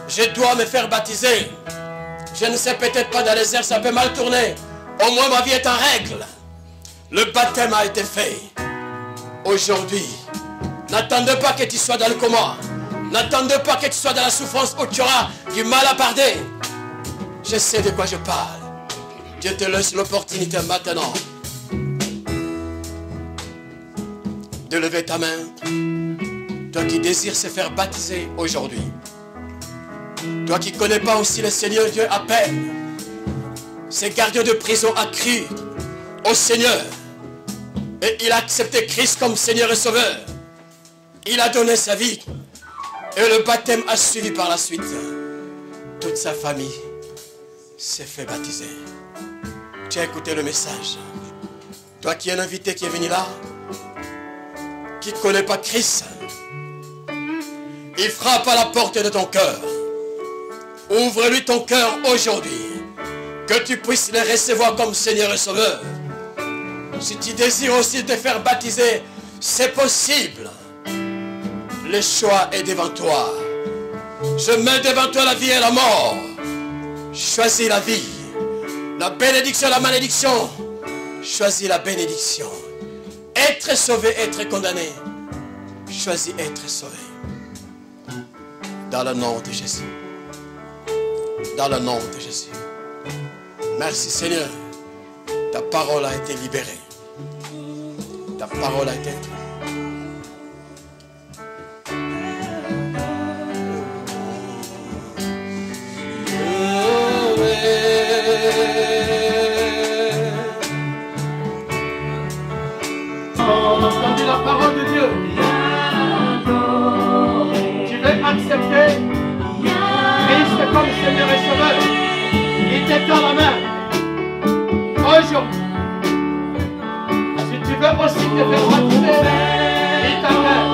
Je dois me faire baptiser. Je ne sais peut-être pas dans les airs, ça peut mal tourner. Au moins ma vie est en règle. Le baptême a été fait. Aujourd'hui, n'attendez pas que tu sois dans le coma. N'attendez pas que tu sois dans la souffrance où tu auras du mal à parler. Je sais de quoi je parle. Dieu te laisse l'opportunité maintenant de lever ta main. Toi qui désires se faire baptiser aujourd'hui. Toi qui ne connais pas aussi le Seigneur Dieu à peine. Ces gardiens de prison a cru au Seigneur. Et il a accepté Christ comme Seigneur et Sauveur. Il a donné sa vie. Et le baptême a suivi par la suite. Toute sa famille s'est fait baptiser. Tu as écouté le message. Toi qui es un invité qui est venu là, qui ne connaît pas Christ, il frappe à la porte de ton cœur. Ouvre-lui ton cœur aujourd'hui. Que tu puisses le recevoir comme Seigneur et Sauveur. Si tu désires aussi te faire baptiser, c'est possible. Le choix est devant toi. Je mets devant toi la vie et la mort. Choisis la vie. La bénédiction, la malédiction. Choisis la bénédiction. Être sauvé, être condamné. Choisis être sauvé. Dans le nom de Jésus. Dans le nom de Jésus. Merci Seigneur. Ta parole a été libérée. Ta parole a été libérée. On a entendu la parole de Dieu. Tu veux accepter Christ comme Seigneur et Sauveur. Il t'étend la main. Aujourd'hui. Si tu veux aussi te faire baptiser, il t'appelle.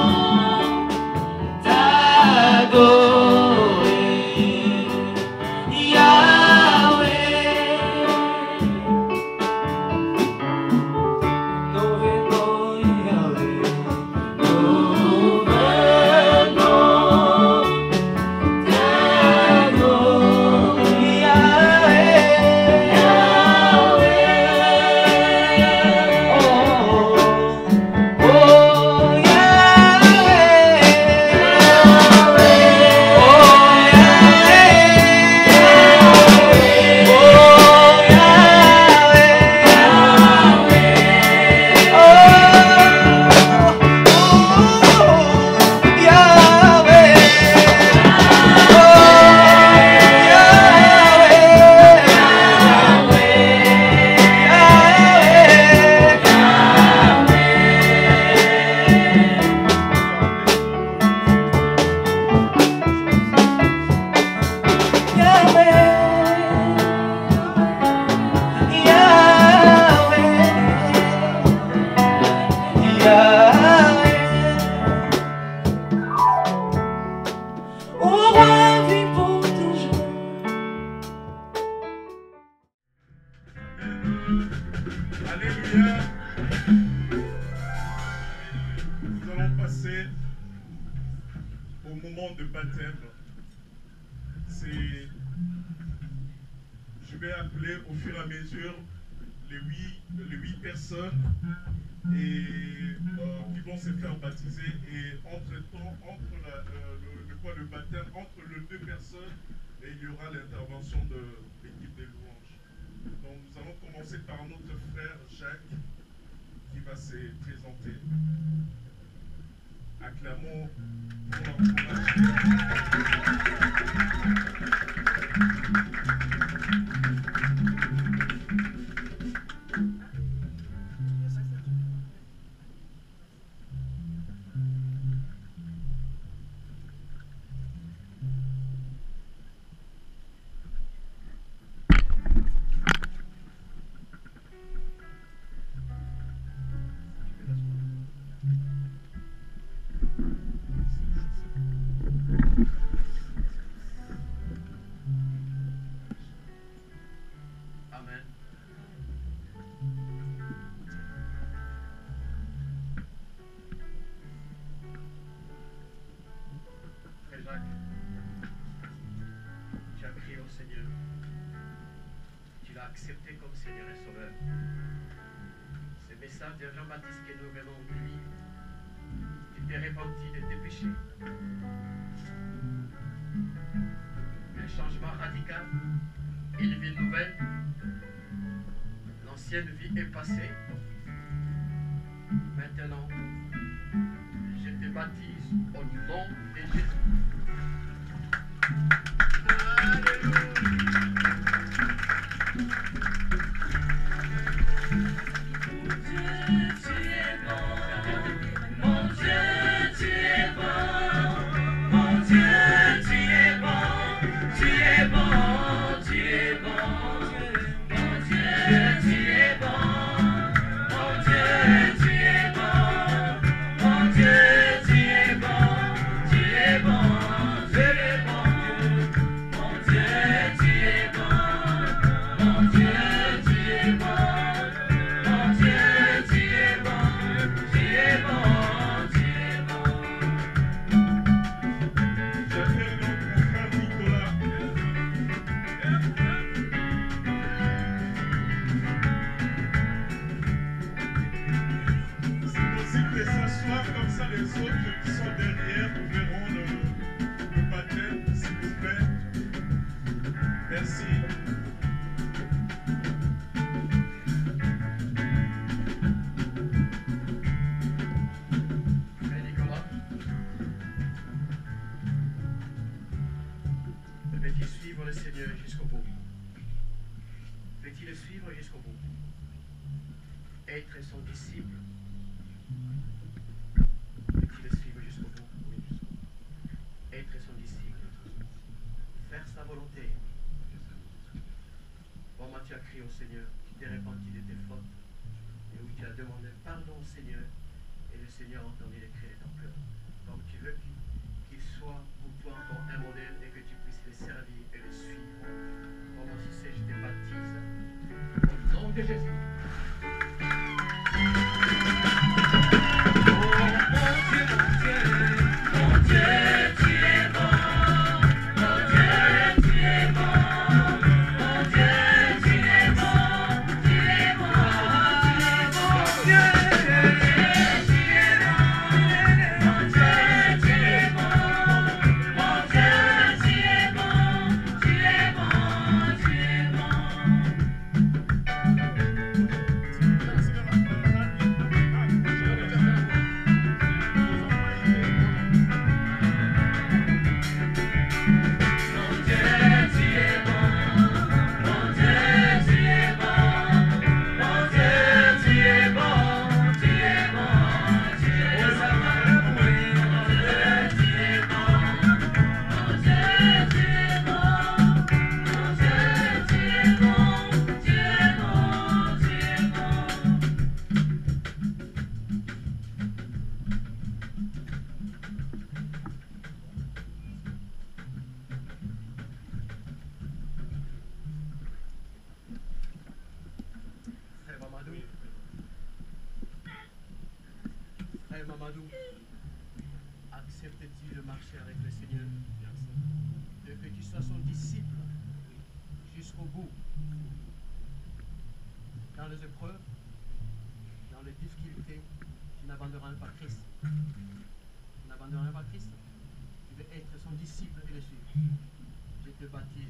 Alléluia. Nous allons passer au moment de baptême. Je vais appeler au fur et à mesure les huit personnes et qui vont se faire baptiser. Et entre-temps, entre le baptême, entre les deux personnes, et il y aura l'intervention de l'équipe des louanges. Donc nous allons commencer par notre frère Jacques qui va se présenter. Acclamons pour accepté comme Seigneur et Sauveur. Ce message de Jean-Baptiste que nous venons de lire, tu t'es repenti de tes péchés. Un changement radical, une vie nouvelle. L'ancienne vie est passée. Maintenant, je te baptise au nom de Jésus. Alléluia. Être son disciple. Veux-tu le suivre jusqu'au bout? Oui. Être son disciple. Faire sa volonté. Comment tu as crié au Seigneur, tu t'es repenti de tes fautes, et où tu as demandé pardon au Seigneur, et le Seigneur a entendu les cris de ton cœur. Donc tu veux qu'il soit pour toi encore un modèle et que tu puisses le servir et le suivre. Comment tu sais, je te baptise au nom de Jésus. Mamadou, acceptes-tu de marcher avec le Seigneur, de que tu sois son disciple jusqu'au bout, dans les épreuves, dans dans les difficultés, tu n'abandonneras pas Christ. Tu n'abandonneras pas Christ. Tu veux être son disciple et le suivre. Je te baptise.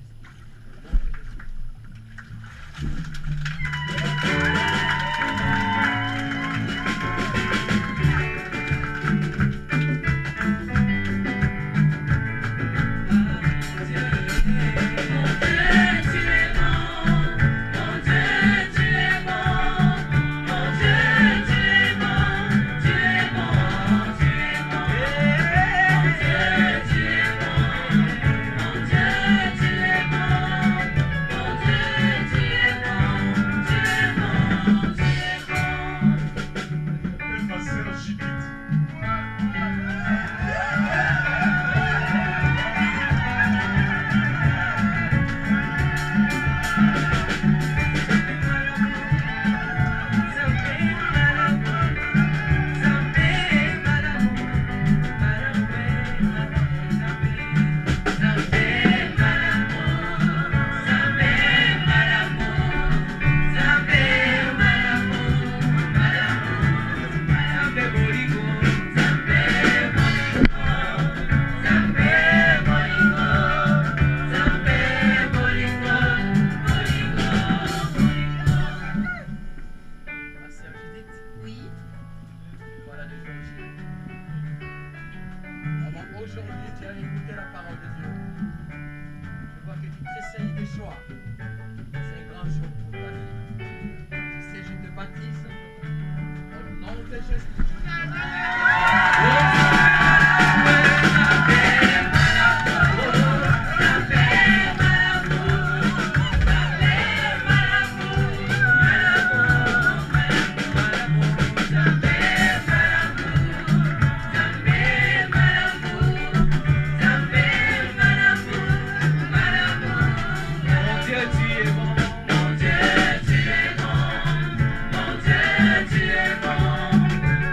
Au nom de Jésus.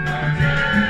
Mon Dieu,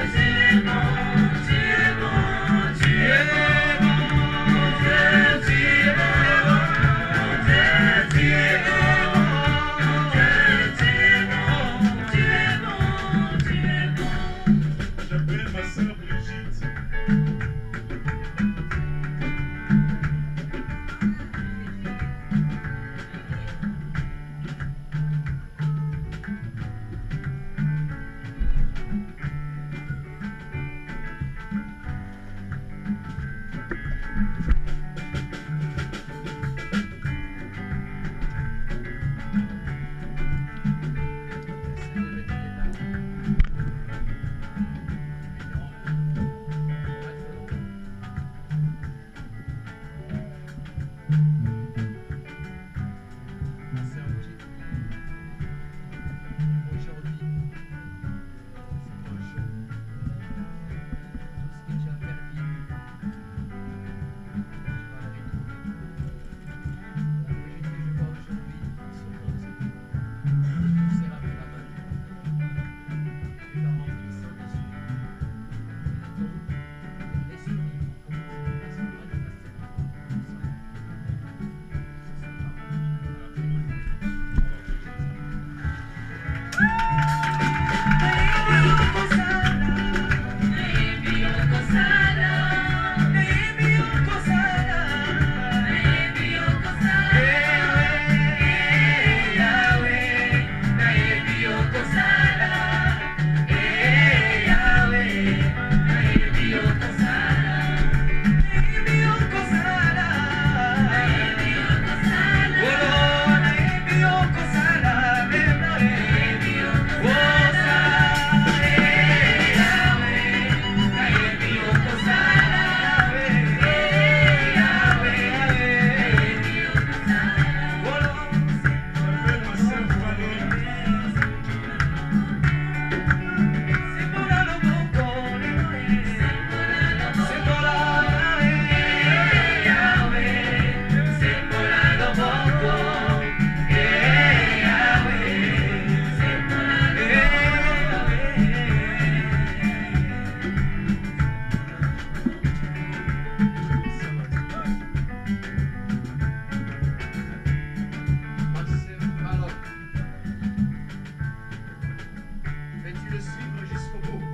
le suivre jusqu'au bout.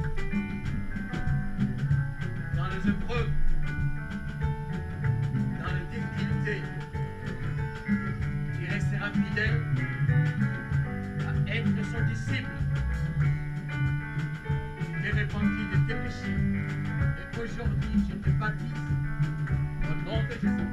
Dans les épreuves, dans les difficultés, il restera fidèle à être son disciple. Tu t'es repenti de tes péchés et aujourd'hui je te baptise au nom de Jésus.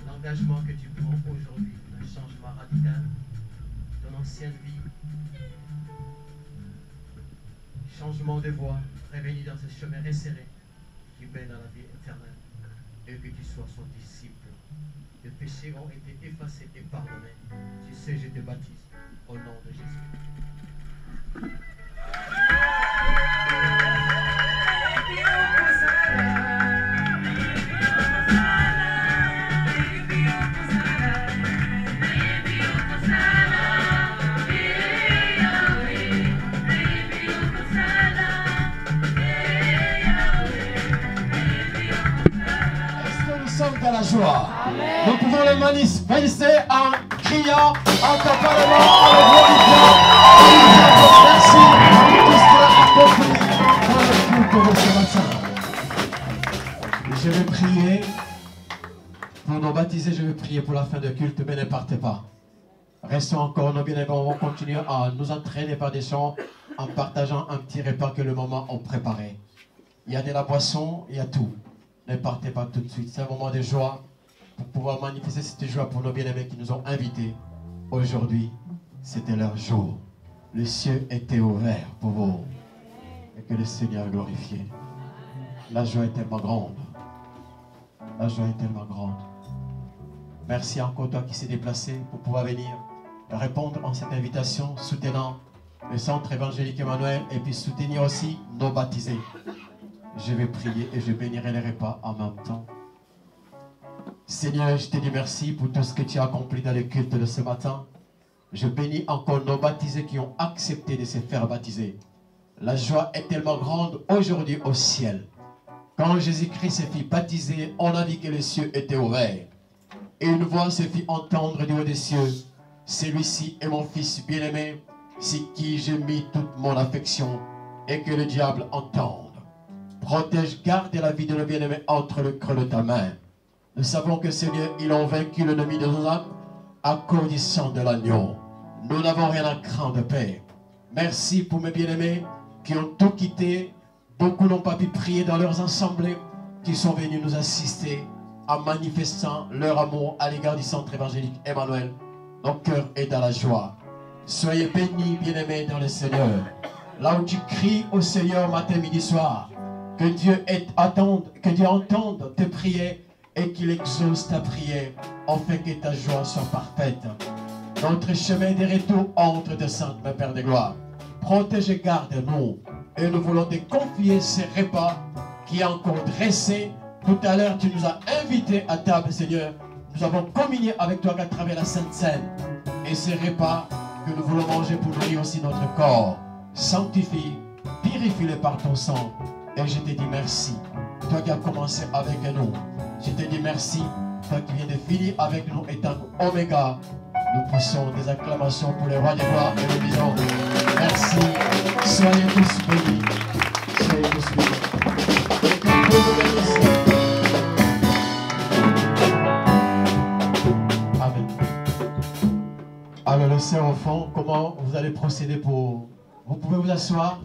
L'engagement que tu prends aujourd'hui, un changement radical, ton ancienne vie, changement de voie, réveillé dans ce chemin resserré qui mène à la vie éternelle, et que tu sois son disciple. Les péchés ont été effacés et pardonnés. Tu sais, je te baptise au nom de Jésus. Dans la joie. Amen. Nous pouvons le manifester en criant, en tapant les mains, en le glorifiant. Merci pour tout ce qu'il a accompli dans le culte de ce matin. Je vais prier pour nous baptiser, je vais prier pour la fin de culte, mais ne partez pas. Restons encore, nos bien-aimés, on va continuer à nous entraîner par des chants en partageant un petit repas que le moment ont préparé. Il y a de la boisson, il y a tout. Ne partez pas tout de suite. C'est un moment de joie pour pouvoir manifester cette joie pour nos bien-aimés qui nous ont invités. Aujourd'hui, c'était leur jour. Le ciel était ouvert pour vous. Et que le Seigneur est glorifié. La joie est tellement grande. La joie est tellement grande. Merci encore toi qui s'est déplacé pour pouvoir venir répondre à cette invitation, soutenant le centre évangélique Emmanuel et puis soutenir aussi nos baptisés. Je vais prier et je bénirai les repas en même temps. Seigneur, je te dis merci pour tout ce que tu as accompli dans le culte de ce matin. Je bénis encore nos baptisés qui ont accepté de se faire baptiser. La joie est tellement grande aujourd'hui au ciel. Quand Jésus-Christ se fit baptiser, on a dit que les cieux étaient ouverts. Et une voix se fit entendre du haut des cieux. Celui-ci est mon fils bien-aimé, c'est qui j'ai mis toute mon affection, et que le diable entende. Protège, garde la vie de nos bien-aimés entre le creux de ta main. Nous savons que Seigneur, ils ont vaincu l'ennemi de nos âmes à cause du sang de l'agneau. Nous n'avons rien à craindre, Père. Merci pour mes bien-aimés qui ont tout quitté. Beaucoup n'ont pas pu prier dans leurs assemblées, qui sont venus nous assister en manifestant leur amour à l'égard du centre évangélique Emmanuel. Notre cœur est dans la joie. Soyez bénis, bien-aimés, dans le Seigneur. Là où tu cries au Seigneur matin, midi, soir, que Dieu entende tes prières et qu'il exauce ta prière, afin que ta joie soit parfaite. Notre chemin de retour entre de saintes, mon Père de gloire. Protège et garde-nous. Et nous voulons te confier ces repas qui est encore dressé. Tout à l'heure, tu nous as invités à table, Seigneur. Nous avons communié avec toi à travers la Sainte Seine. Et ces repas que nous voulons manger pour nourrir aussi notre corps. Sanctifie, purifie-les par ton sang. Et je te dis merci. Toi qui as commencé avec nous. Je te dis merci. Toi qui viens de finir avec nous étant Oméga. Nous poussons des acclamations pour les rois des gloires et nous disons merci. Soyez tous bénis. Soyez tous bénis. Amen. Alors le sœur au fond, comment vous allez procéder pour... Vous pouvez vous asseoir.